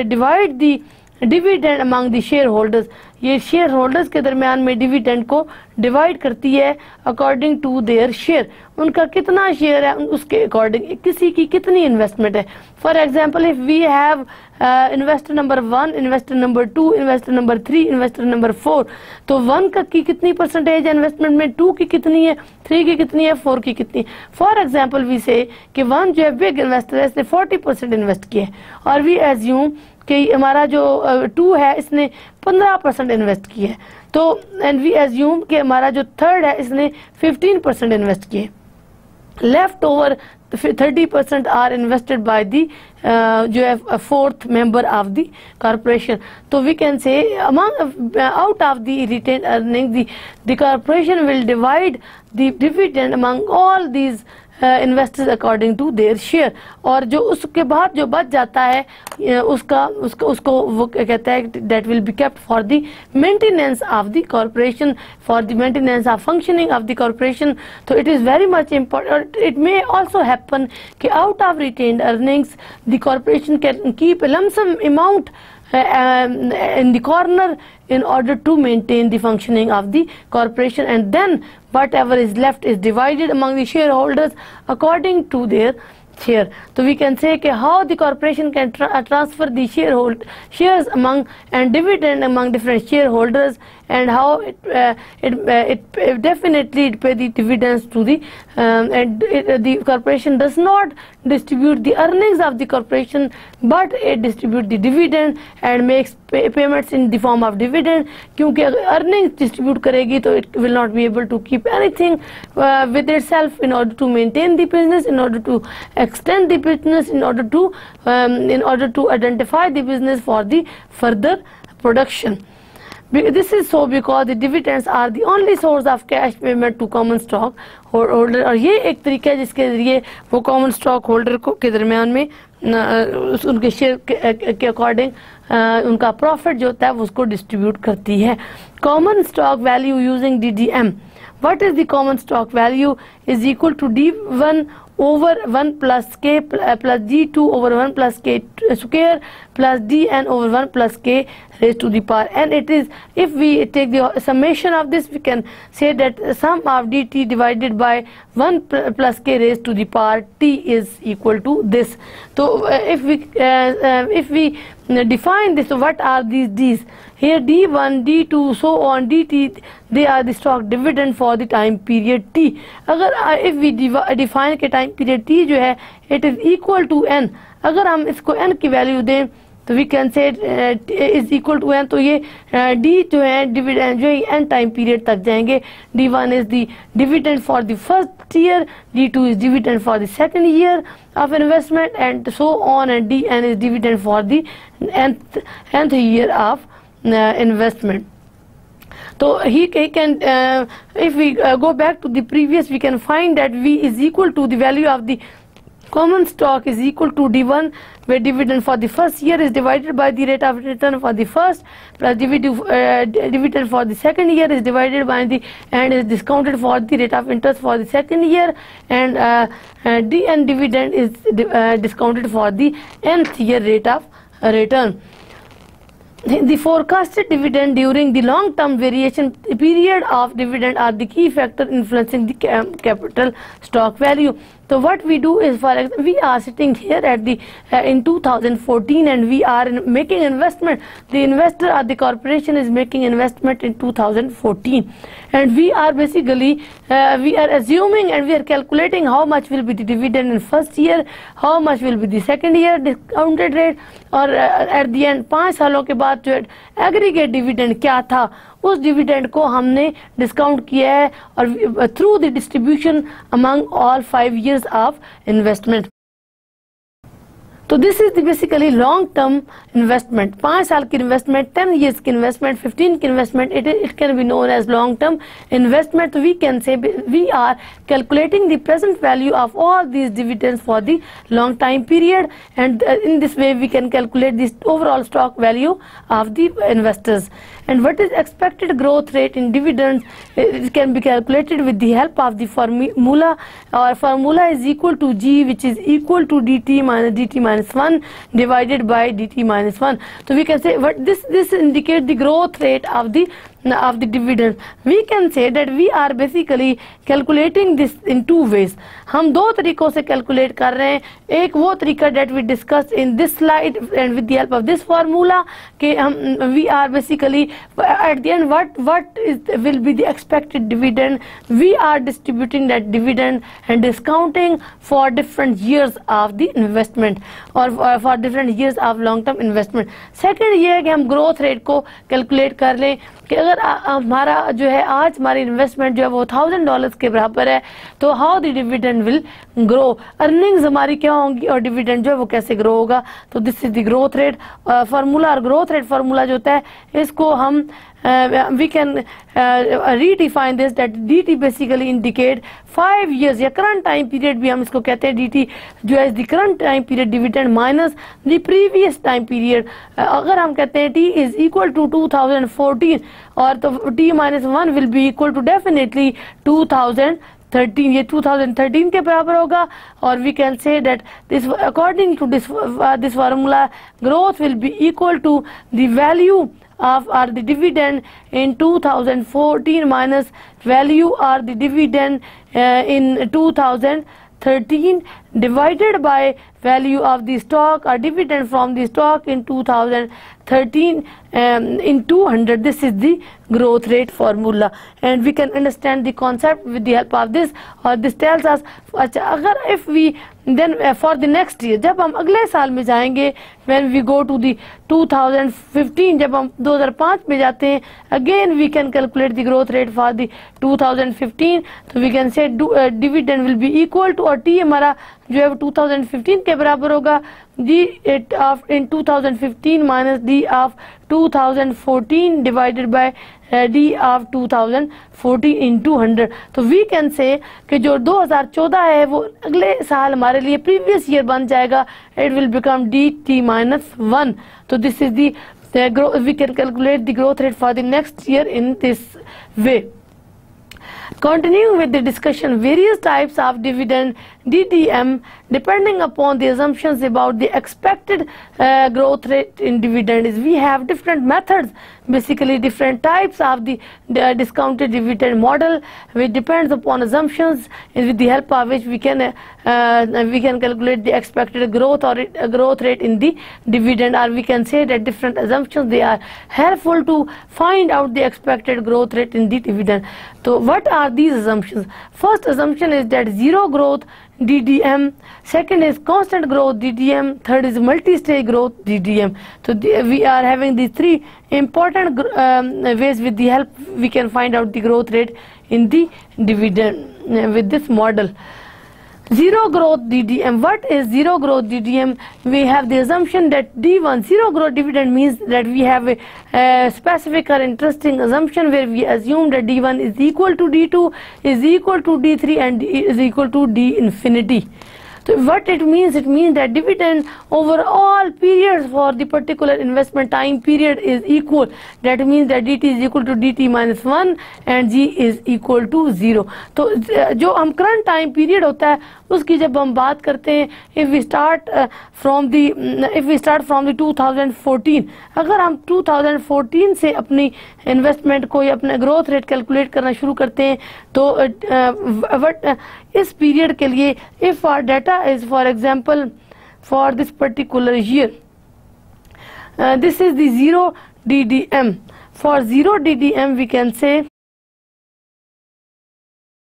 divide the dividend among the share holders. ये शेयर होल्डर्स के दरमियान में डिविडेंड को डिवाइड करती है अकॉर्डिंग टू देयर शेयर, उनका कितना शेयर है उसके अकॉर्डिंग, किसी की कितनी इन्वेस्टमेंट है। For example if we have investor number 1, investor number 2, investor number 3, investor number 4, तो 1 का की कितनी परसेंटेज है इन्वेस्टमेंट में, 2 की कितनी है, 3 की कितनी है, 4 की कितनी है। फॉर एग्जांपल वी से कि 1 जो है बिग इन्वेस्टर है, इसने 40% इन्वेस्ट किया है, और वी एज्यूम कि हमारा जो 2 है इसने 15% इन्वेस्ट किया है, तो एंड वी एज्यूम कि हमारा जो 3rd है इसने 15% इन्वेस्ट किए। Left over 30% are invested by the जो है 4th member of the corporation. तो we can say among out of the retain earning the corporation will divide the dividend among all these investors according to their share, और जो उसके बाद जो बच जाता है उसको वो कहता है that will be kept for the maintenance of the corporation, for the maintenance of functioning of the corporation. तो it is very much important. It may also happen कि out of retained earnings the corporation can keep a lump sum amount in the corner in order to maintain the functioning of the corporation, and then whatever is left is divided among the shareholders according to their share. So we can say कि how the corporation can transfer the shares among and dividend among different shareholders, and how it definitely it pay the dividends to the the corporation does not distribute the earnings of the corporation, but it distribute the dividend and makes payments in the form of dividend। क्योंकि अगर earnings distribute करेगी तो it will not be able to keep anything with itself in order to maintain the business, in order to extend the business, in order to identify the business for the further production। This is so because the dividends are the only source of cash payment to common stock holder, और ये एक तरीका है जिसके जरिए वो common stock holder को के दरमियान में उनके शेयर के अकॉर्डिंग उनका प्रॉफिट जो होता है उसको डिस्ट्रीब्यूट करती है। Common stock value using DDM। What is the common stock value is equal to D1 over 1 plus K plus D2 over 1 plus K square plus Dn over 1 plus K raised to the power n. It is, if we take the summation of this, we can say that sum of dt divided by 1 plus K raised to the power t is equal to this. So if we define this, so what are these d's? Here D1, D2, so on dt, they are the stock dividend for the time period t. अगर if we define के time period t जो है it is equal to n, अगर हम इसको n की value दें तो we can say is equal to n, तो ये d जो है डिविडेंड जो है n टाइम पीरियड तक जाएंगे। D1 is the dividend for the first year, D2 is dividend for the second year of investment, and so on, and Dn is dividend for the nth year of investment. So he can if we go back to the previous, we can find that V is equal to the value of the common stock is equal to D1, where dividend for the first year is divided by the rate of return for the first, plus dividend for the second year is divided by the and is discounted for the rate of interest for the second year, and Dn dividend is discounted for the nth year rate of return. The forecasted dividend during the long-term variation period of dividend are the key factor influencing the capital stock value. तो what we do is, for example, we are sitting here at the in 2014 and we are making investment. The investor or the corporation is making investment in 2014, and we are basically we are assuming and we are calculating how much will be the dividend in first year, how much will be the second year discounted rate, और at the end 5 सालों के बाद जो aggregate dividend क्या था, उस dividend को हमने डिस्काउंट किया है और through the distribution among all 5 years of investment. तो this is basically long term investment. 5 साल की इन्वेस्टमेंट, 10 years की इन्वेस्टमेंट, 15 की investment, it can be known as long term investment. तो we can say we are calculating the present value of all these dividends for the long time period, and in this way we can calculate this overall stock value of the investors. And what is expected growth rate in dividends? It can be calculated with the help of the formula. Our formula is equal to G, which is equal to dt minus 1 divided by dt minus 1. So we can say what this indicates the growth rate of the dividend. We can say that we are basically calculating this in 2 ways. हम 2 तरीकों से calculate कर रहे हैं. एक वो तरीका that we discussed in this slide and with the help of this formula कि हम we are basically at the end what will be the expected dividend. We are distributing that dividend and discounting for different years of the investment or for different years of long term investment. Second ये है कि हम growth rate को calculate कर लें कि अगर हमारा जो है आज हमारी इन्वेस्टमेंट जो है वो $1000 के बराबर है, तो how the dividend will grow, earnings हमारी क्या होंगी और डिविडेंड जो है वो कैसे ग्रो होगा. तो this is the growth rate formula. और ग्रोथ रेट फार्मूला जो होता है इसको हम we can redefine this that dt basically indicate 5 years या current time period भी हम इसको कहते हैं. dt जो है the current time period dividend minus the previous time period. अगर हम कहते हैं t is equal to 2014 और तो t minus 1 will be equal to definitely 2013. ये 2013 के बराबर होगा. और we can say that this according to this formula growth will be equal to the value of or the dividend in 2014 minus value or the dividend in 2013 divided by value of the stock or dividend from the stock in 2013 in 200. This is the growth rate formula, and we can understand the concept with the help of this. Or this tells us अगर if we then for the next year, जब हम अगले साल में जाएंगे, when we go to the 2015, जब हम 2005 में जाते हैं, again we can calculate the growth rate for the 2015. तो we can say dividend will be equal to, और t हमारा जो है 2015 के बराबर होगा d of in 2015 minus d of 2014 divided by d of 2014 in 200. तो we can say कि जो 2014 है वो अगले साल हमारे लिए previous year बन जाएगा. It will become dt minus 1. तो this is the growth. We can calculate the growth rate for the next year in this way. Continuing with the discussion, various types of dividend DDM depending upon the assumptions about the expected growth rate in dividend is we have different methods, basically different types of the discounted dividend model, which depends upon assumptions with the help of which we can calculate the expected growth or growth rate in the dividend, or we can say that different assumptions they are helpful to find out the expected growth rate in the dividend. So what are these assumptions? First assumption is that zero growth DDM, second is constant growth DDM, third is multi-stage growth DDM. So we are having these 3 important ways with the help we can find out the growth rate in the dividend with this model. Zero growth DDM. What is zero growth DDM? We have the assumption that D1, zero growth dividend, means that we have a specific or interesting assumption where we assume that D1 is equal to D2, is equal to D3 and is equal to D infinity. So what it means that dividend over all periods for the particular investment time period is equal. That means that dt is equal to dt minus 1 and g is equal to 0. तो जो हम current time period होता है उसकी जब हम बात करते हैं, if we start from the 2014, अगर हम 2014 से अपनी इन्वेस्टमेंट को या अपना ग्रोथ रेट कैलकुलेट करना शुरू करते हैं, तो इस पीरियड के लिए if our data is for example for this particular year, this is the 0 DDM. For 0 DDM we can say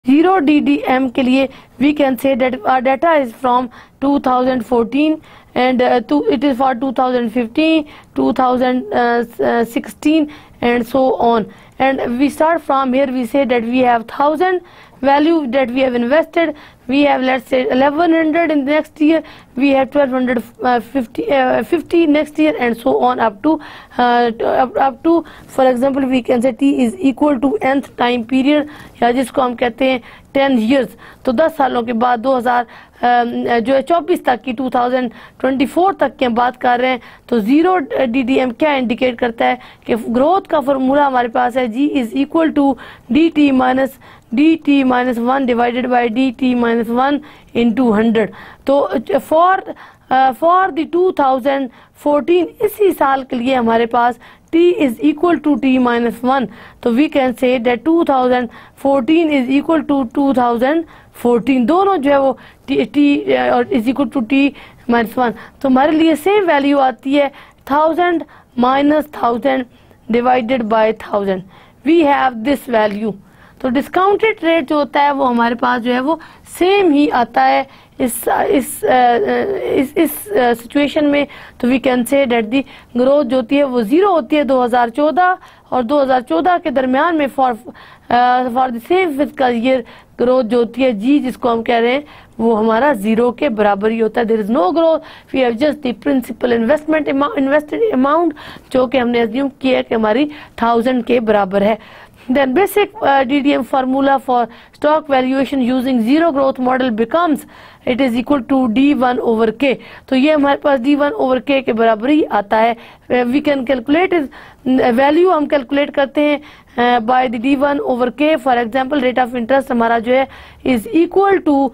0 DDM के लिए we can say that our data is from 2014 and it is for 2015, 2016 and so on, and we start from here. We say that we have 1000 value that we have invested, we have let's say 1100 in the next year, we have 1250 next year and so on up to for example we can say t is equal to nth time period, या जिसको हम कहते हैं 10 years. तो 10 सालों के बाद 2024 तक की 2024 तक की हम बात कर रहे हैं. तो 0 DDM क्या इंडिकेट करता है कि ग्रोथ का फॉर्मूला हमारे पास है, G is equal to dt minus 1 divided by dt minus 1 into 100. तो for the 2014 इसी साल के लिए हमारे पास t is equal to t minus 1. तो we can say that 2014 is equal to 2014. दोनों जो है वो t और is equal to t minus 1. तो हमारे लिए सेम वैल्यू आती है 1000 minus 1000 divided by 1000. We have this value. तो डिस्काउंटेड रेट जो होता है वो हमारे पास जो है वो सेम ही आता है इस सिचुएशन में. तो we can say that the growth जो होती है वो 0 होती है 2014 और 2014 के दरमियान में for the same physical year growth जो होती है जी, जिसको हम कह रहे हैं, वो हमारा 0 के बराबर ही होता है. There is no growth, we have just the principal invested amount जो कि हमने अज्यूम किया कि हमारी 1000 के बराबर है. Then basic DDM formula for stock valuation using zero growth model becomes it is equal to D1 over K. तो ये हमारे पास D1 over K के बराबर ही आता है. We can calculate is value हम calculate करते हैं by the D1 over K. For example rate of interest हमारा जो है is equal to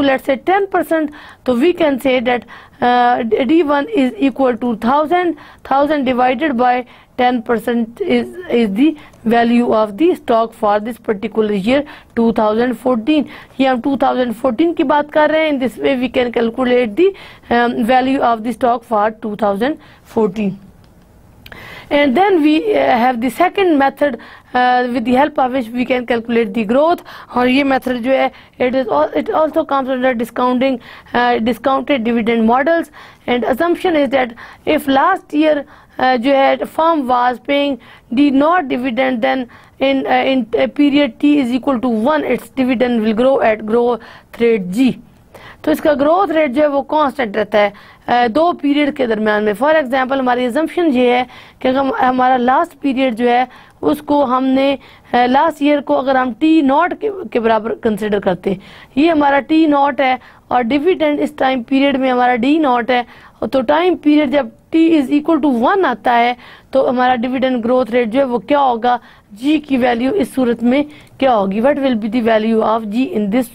let's say 10%. तो we can say that D1 is equal to 1000 divided by 10% is the value of the stock for this particular year 2014. ये हम 2014 की बात कर रहे हैं. In this way we can calculate the value of the stock for 2014. And then we have the second method with the help of which we can calculate the growth. और ये method जो है it also comes under discounted dividend models, and assumption is that if last year जो है firm was paying the not dividend, then in a period t is equal to 1 its dividend will grow at growth rate g. तो इसका growth rate जो है वो constant रहता है 2 period के दरमियान में. फॉर एग्जांपल हमारी अजम्पशन ये है कि हमारा लास्ट पीरियड जो है उसको हमने लास्ट ईयर को अगर हम टी नॉट के बराबर कंसिडर करते हैं, ये हमारा टी नॉट है और डिविडेंड इस टाइम पीरियड में हमारा डी नॉट है. तो टाइम पीरियड जब टी इज इक्वल टू 1 आता है तो हमारा डिविडेंड ग्रोथ रेट जो है वो क्या होगा, जी की वैल्यू इस सूरत में क्या होगी, what will be the value of g in this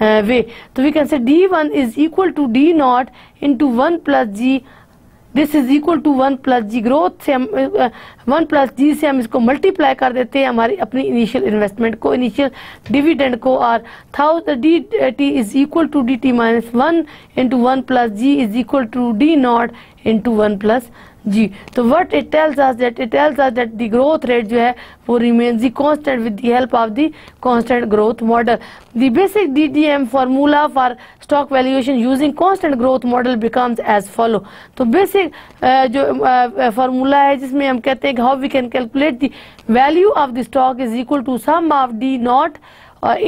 way. तो we can say D1 is equal to D naught into 1 plus g. This is equal to 1 plus g. Growth से हम 1 प्लस जी से हम इसको मल्टीप्लाई कर देते हैं हमारी अपनी इनिशियल इन्वेस्टमेंट को, इनिशियल डिविडेंड को, और D t is equal to D t minus 1 into 1 plus g is equal to D naught into 1 plus g. तो what it tells us that the growth rate जो है वो remains the constant with the help of the constant growth model. The basic DDM formula for stock valuation using constant growth model becomes as follow. तो basic जो formula है जिसमें हम कहते हैं कि how we can calculate the value of the stock is equal to sum of D nought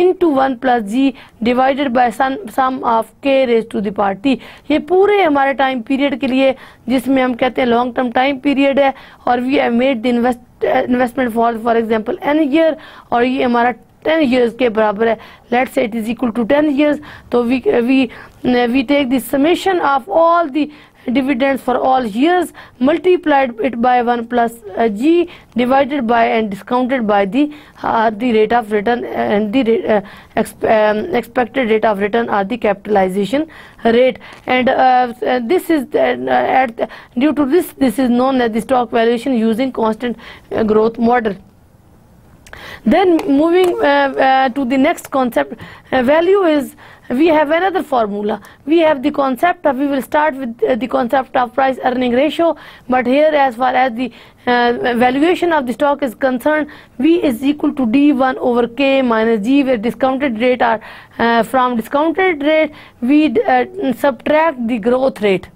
into 1 plus g divided by sum of k raised to the power t. ये पूरे हमारे टाइम पीरियड के लिए जिसमें हम कहते हैं long term time period है और we have made the investment for example n year और ये हमारा 10 years के बराबर है. Let's say it is equal to 10 years. तो we take the summation of all the dividends for all years, multiplied it by 1 plus G, divided by and discounted by the rate of return and the expected rate of return or the capitalization rate. And this is due to this is known as the stock valuation using constant growth model. Then moving to the next concept, value is, we have another formula. We have the concept of, we will start with the concept of price earning ratio, but here as far as the valuation of the stock is concerned, V is equal to D1 over K minus G, where discounted rate are from discounted rate we subtract the growth rate.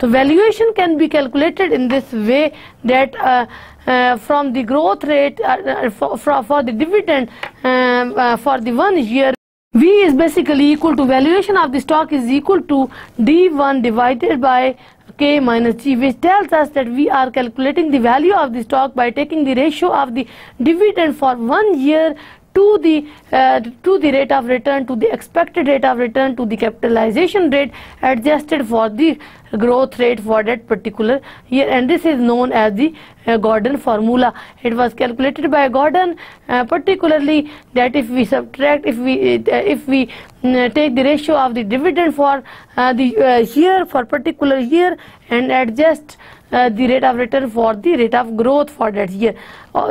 So valuation can be calculated in this way, that from the growth rate for the dividend for the 1 year, V is basically equal to, valuation of the stock is equal to D1 divided by K minus G, which tells us that we are calculating the value of the stock by taking the ratio of the dividend for 1 year to the rate of return, to the expected rate of return, to the capitalization rate adjusted for the growth rate for that particular year, and this is known as the Gordon formula. It was calculated by Gordon, particularly that if we subtract, if we take the ratio of the dividend for the year, for particular year, and adjust the rate of return for the rate of growth for that year.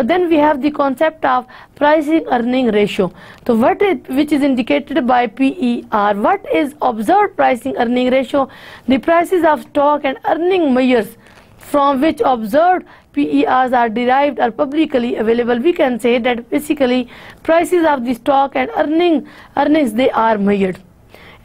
Then we have the concept of pricing earning ratio. So which is indicated by PER. What is observed pricing earning ratio? The prices of stock and earning measures from which observed PERs are derived are publicly available. We can say that basically prices of the stock and earnings they are measured,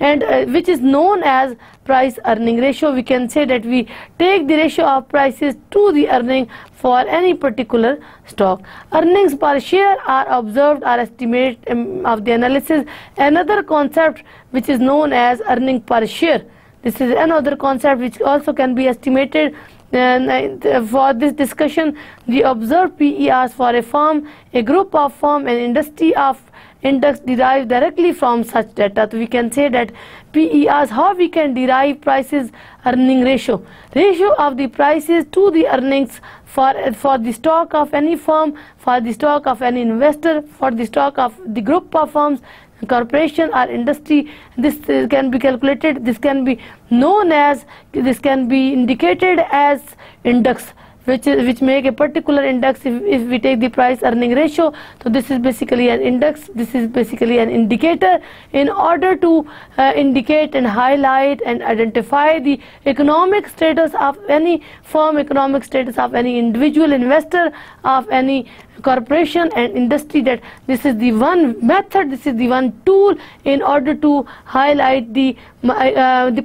and which is known as price earning ratio. We can say that we take the ratio of prices to the earning for any particular stock. Earnings per share are observed, are estimate of the analysis. Another concept which is known as earning per share. This is another concept which also can be estimated. And for this discussion, the observed PERs for a firm, a group of firm, an industry of index derived directly from such data. So we can say that PERs, how we can derive prices earning ratio. Ratio of the prices to the earnings for the stock of any firm, for the stock of any investor, for the stock of the group of firms, corporation or industry. This can be calculated, this can be known as, this can be indicated as index, which make a particular index if we take the price earning ratio. So this is basically an index, this is basically an indicator in order to indicate and highlight and identify the economic status of any firm, economic status of any individual investor, of any corporation and industry, that this is the one method, this is the one tool in order to highlight the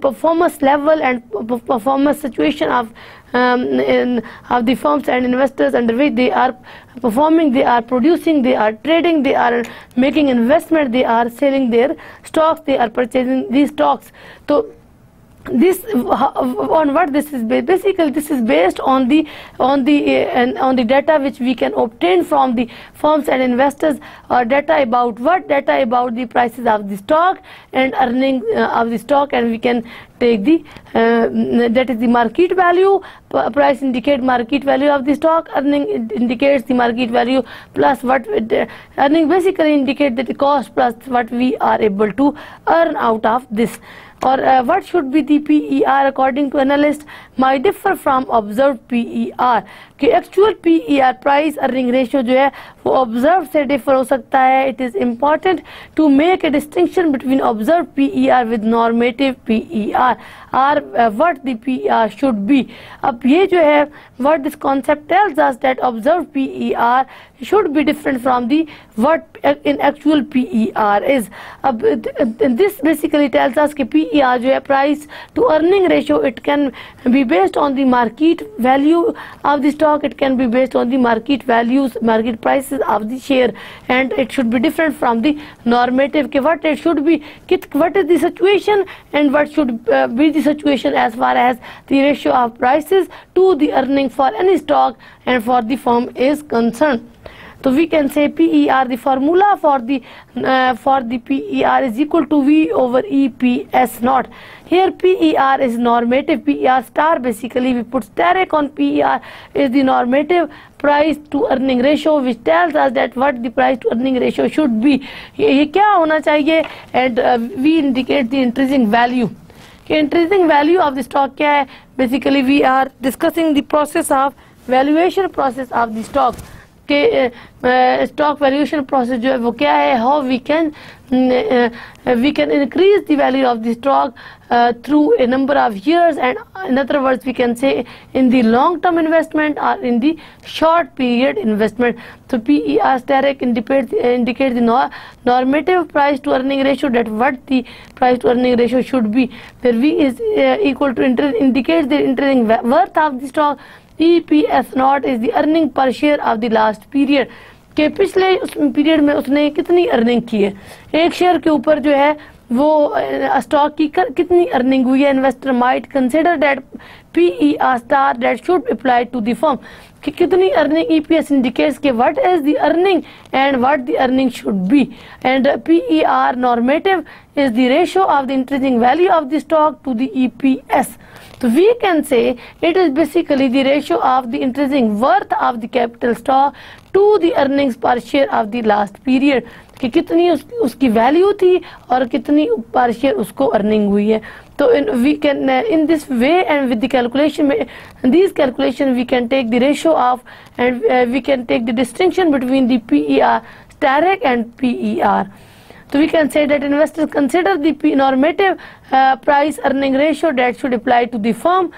performance level and performance situation of the firms and investors under which they are performing, they are producing, they are trading, they are making investment, they are selling their stocks, they are purchasing these stocks. So this on what this is basically, this is based on the data which we can obtain from the firms and investors, or data about what, data about the prices of the stock and earning of the stock, and we can take the that is the market value. Price indicate market value of the stock, earning indicates the market value plus what earning basically indicate that the cost plus what we are able to earn out of this. Or what should be the PER according to analyst might differ from observed PER. कि actual PER price earning ratio जो है वो observed से differ हो सकता है. It is important to make a distinction between observed PER with normative PER, or what the PER should be. अब ये जो है, what this concept tells us that observed PER should be different from the what in actual PER is. अब this basically tells us कि PER जो है price to earning ratio, it can be based on the market value of the stock, it can be based on the market values, market prices of the share, and it should be different from the normative कि what it should be, what is the situation and what should be the situation as far as the ratio of prices to the earning for any stock and for the firm is concerned. So we can say PER, the formula for the PER is equal to V over EPS naught. Here PER is normative, PER star basically we put steric on PER is the normative price to earning ratio, which tells us that what the price to earning ratio should be. ये क्या होना चाहिए, and we indicate the intrinsic value. Intrinsic value of the stock क्या है? Basically we are discussing the process of valuation process of the stock. के stock valuation process जो है वो क्या है? How we can increase the value of the stock through a number of years, and in other words we can say in the long term investment or in the short period investment. So PER steric indicates the normative price to earning ratio, that what the price to earning ratio should be, where V is equal to indicates the intrinsic worth of the stock. EPS naught is the earning per share of the last period, के पिछले उस period में उसने कितनी earning की है, एक share के ऊपर जो है वो स्टॉक की कितनी अर्निंग हुई है. Investor might consider that PER star that should apply to the firm, कि कितनी अर्निंग. EPS इंडिकेट्स के what is the earning and what the earning should be, and PER normative is the ratio of the intrinsic value of the stock to the EPS. So we can say it is basically the ratio of the intrinsic worth of the capital stock to the earnings per share of the last period, कि कितनी उसकी value थी और कितनी पर share उसको earning हुई है. तो we can in this way and with the calculation, these calculation we can take the ratio of, and we can take the distinction between the PER steric and PER. So we can say that investors consider the normative price earning ratio that should apply to the firm,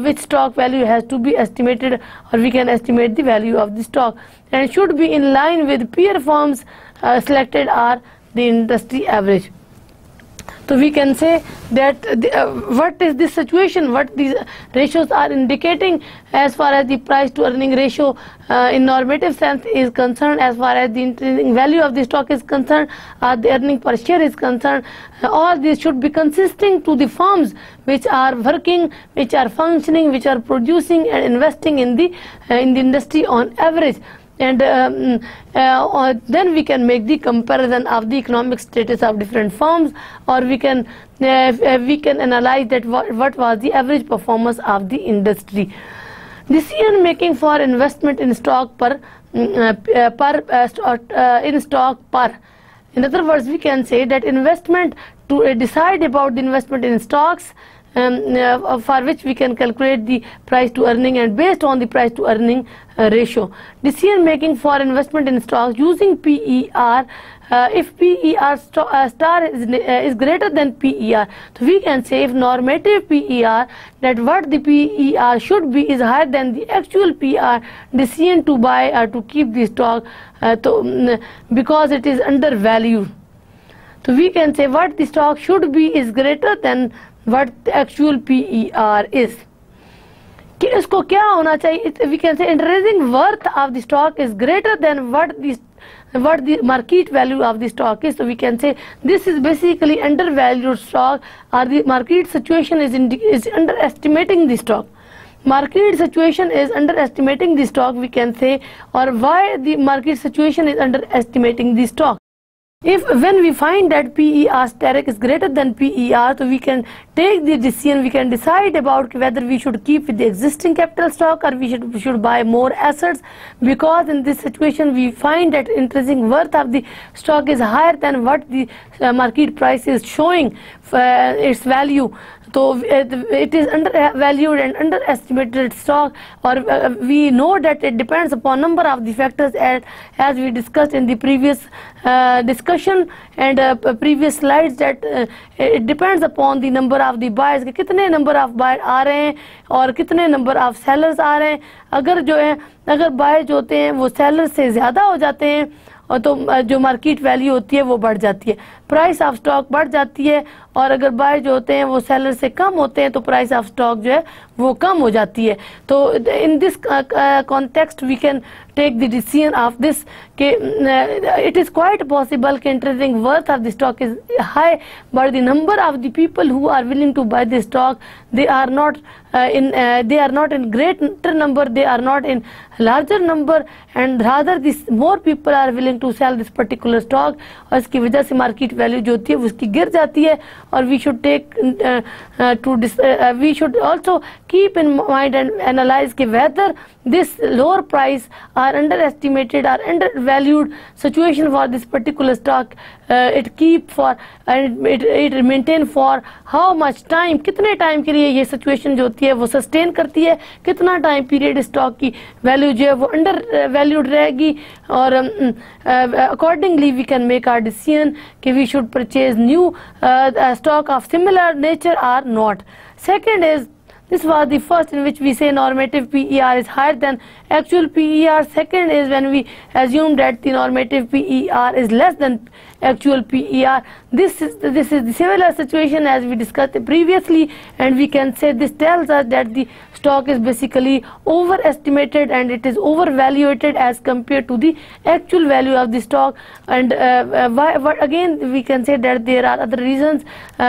which stock value has to be estimated, or we can estimate the value of the stock, and should be in line with peer firms selected or the industry average. So we can say that what is this situation, what these ratios are indicating as far as the price to earning ratio in normative sense is concerned, as far as the intrinsic value of the stock is concerned, the earning per share is concerned. All these should be consisting to the firms which are working, which are functioning, which are producing and investing in the industry on average. And then we can make the comparison of the economic status of different firms, or we can analyze that what was the average performance of the industry. Decision making for investment in stock in stock per. In other words, we can say that investment to decide about the investment in stocks, for which we can calculate the price to earning, and based on the price to earning ratio. Decision making for investment in stocks using PER, if PER star is greater than PER, so we can say if normative PER, that what the PER should be is higher than the actual PER, decision to buy or to keep the stock because it is undervalued. So we can say what the stock should be is greater than what the actual PER is. कि इसको क्या होना चाहिए? We can say intrinsic worth of the stock is greater than what the market value of the stock is. So we can say this is basically undervalued stock, or the market situation is underestimating the stock. Market situation is underestimating the stock, we can say, or why the market situation is underestimating the stock. When we find that PER steric is greater than PER, so we can take the decision, we can decide about whether we should keep with the existing capital stock or we should buy more assets, because in this situation we find that intrinsic worth of the stock is higher than what the market price is showing its value. So it is undervalued and underestimated stock, or we know that it depends upon number of the factors as we discussed in the previous discussion and previous slides, that it depends upon the number of the buyers, कि कितने number of buyers आ रहे हैं और कितने number of sellers आ रहे हैं. अगर buyers जो होते हैं वो sellers से ज़्यादा हो जाते हैं, और तो जो मार्केट वैल्यू होती है वो बढ़ जाती है. प्राइस ऑफ स्टॉक बढ़ जाती है, और अगर बाय जो होते हैं वो सेलर से कम होते हैं तो प्राइस ऑफ स्टॉक जो है वो कम हो जाती है। तो in this context we can take the decision of this कि इट इज़ क्वाइट पॉसिबल कि interesting worth of the stock is high, but the number of the people who are willing to buy the stock they are not in greater number, they are not in larger number, and rather this more people are willing to sell this particular stock, और इसकी वजह से market value जो होती है वो उसकी गिर जाती है। और we should also keep in mind and analyze कि whether this lower price are underestimated or undervalued situation for this particular stock, it keep for and it maintain for how much time, कितने time के लिए ये situation जो होती है वो sustain करती है, कितना टाइम पीरियड स्टॉक की वैल्यू जो है वो अंडर वैल्यूड रहेगी, और accordingly we can make our decision कि we should purchase new stock of similar nature or not. Second is, this was the first in which we say normative PER is higher than actual PER. Second is when we assume that the normative PER is less than actual PER. This is the similar situation as we discussed previously, and we can say this tells us that the stock is basically overestimated and it is overvaluated as compared to the actual value of the stock. And again we can say that there are other reasons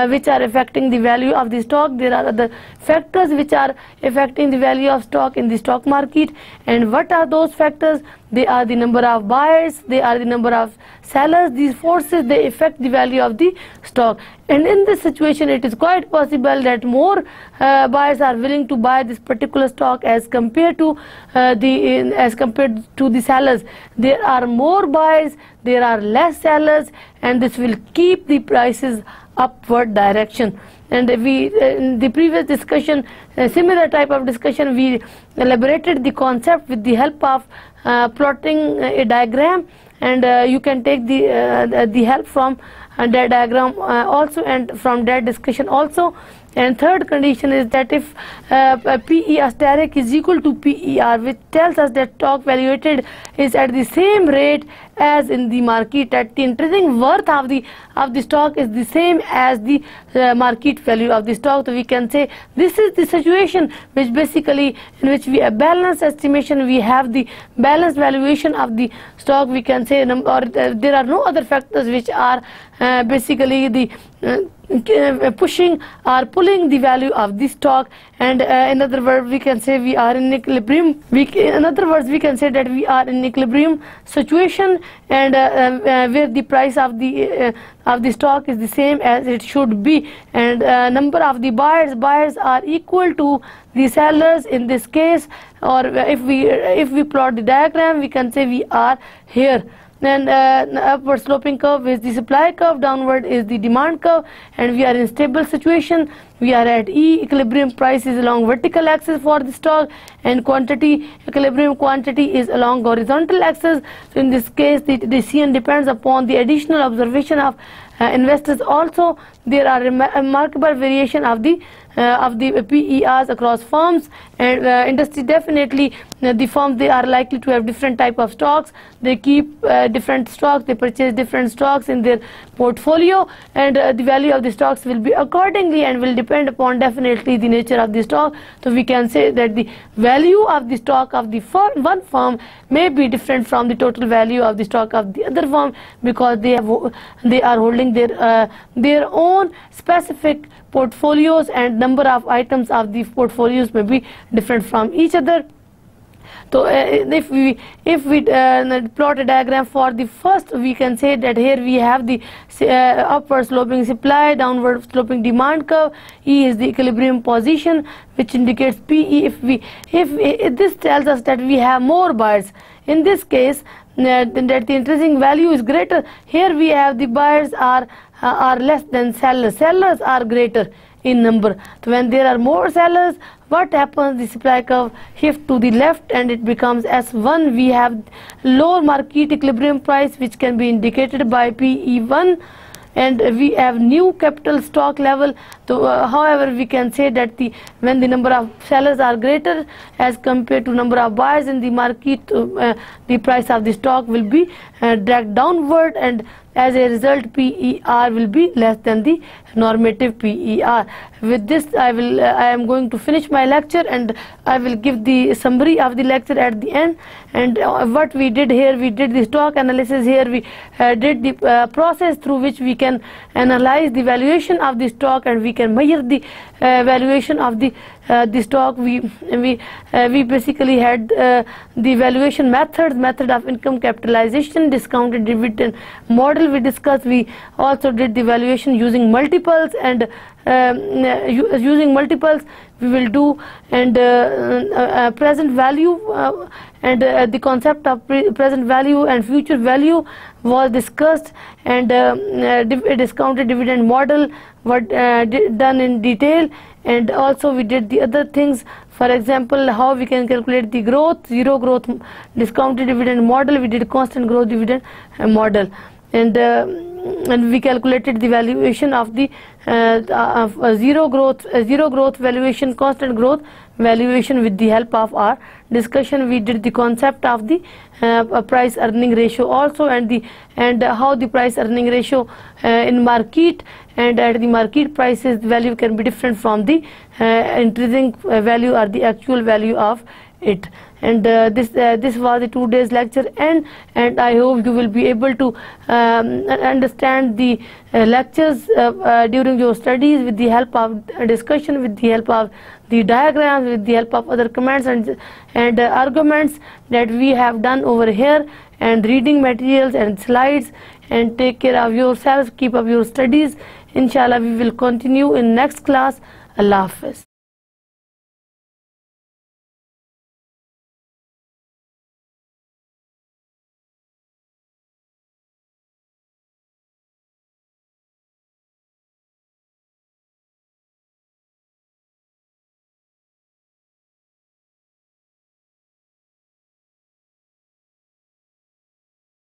which are affecting the value of the stock. There are other factors which are affecting the value of stock in the stock market. And what are those factors? They are the number of buyers, they are the number of sellers. These forces, they affect the value of the stock. And in this situation it is quite possible that more buyers are willing to buy this particular stock as compared to the sellers. There are more buyers, there are less sellers, and this will keep the prices upward direction. And we in the previous discussion, similar type of discussion, we elaborated the concept with the help of plotting a diagram, and you can take the help from that diagram also, and from that discussion also. And third condition is that if PE asterisk is equal to PER, which tells us that stock valuated is at the same rate as in the market, that the intrinsic worth of the stock is the same as the market value of the stock. So we can say this is the situation which basically in which we have balanced estimation, we have the balanced valuation of the stock. We can say there are no other factors which are basically the pushing or pulling the value of the stock. And in other words we can say we are in equilibrium. In other words we can say that we are in equilibrium situation, and where the price of the stock is the same as it should be, and number of the buyers are equal to the sellers in this case. Or if we plot the diagram, we can say we are here. And upward sloping curve is the supply curve, downward is the demand curve, and we are in stable situation. We are at E. Equilibrium price is along vertical axis for the stock, and equilibrium quantity is along horizontal axis. So in this case the decision depends upon the additional observation of investors. Also there are remarkable variation of the PERs across firms and industry. Definitely the firms, they are likely to have different type of stocks. They keep different stocks, they purchase different stocks in their portfolio, and the value of the stocks will be accordingly and will depend upon definitely the nature of the stock. So we can say that the value of the stock of the one firm may be different from the total value of the stock of the other firm, because they are holding their own specific portfolios, and number of items of the portfolios may be different from each other. So if we plot a diagram for the first, we can say that here we have the upward sloping supply, downward sloping demand curve. E is the equilibrium position, which indicates PE. If this tells us that we have more buyers, in this case that the intrinsic value is greater. Here we have the buyers are less than sellers. Sellers are greater in number. So when there are more sellers, what happens? The supply curve shifts to the left and it becomes S1. We have lower market equilibrium price, which can be indicated by PE1, and we have new capital stock level. So however, we can say that when the number of sellers are greater as compared to number of buyers in the market, the price of the stock will be dragged downward, and As a result, PER will be less than the normative PER. With this, I am going to finish my lecture, and I will give the summary of the lecture at the end. And what we did here, we did the stock analysis here. We did the process through which we can analyze the valuation of the stock, and we can measure the valuation of the stock. We basically had the valuation method of income capitalization, discounted dividend model we discussed. We also did the valuation using multiples, and using multiples we will do, and present value, and the concept of present value and future value was discussed, and discounted dividend model was done in detail. And also we did the other things, for example, how we can calculate the growth, zero growth discounted dividend model. We did constant growth dividend model, and we calculated the valuation of the zero growth valuation, constant growth valuation with the help of our discussion. We did the concept of the price earning ratio also, and how the price earning ratio in market, and at the market prices the value can be different from the intrinsic value or the actual value of it. And this was the 2 days lecture, and I hope you will be able to understand the lectures during your studies with the help of discussion, with the help of the diagrams, with the help of other comments and arguments that we have done over here, and reading materials and slides. And take care of yourselves, keep up your studies. Inshallah, we will continue in next class. Allah Hafiz.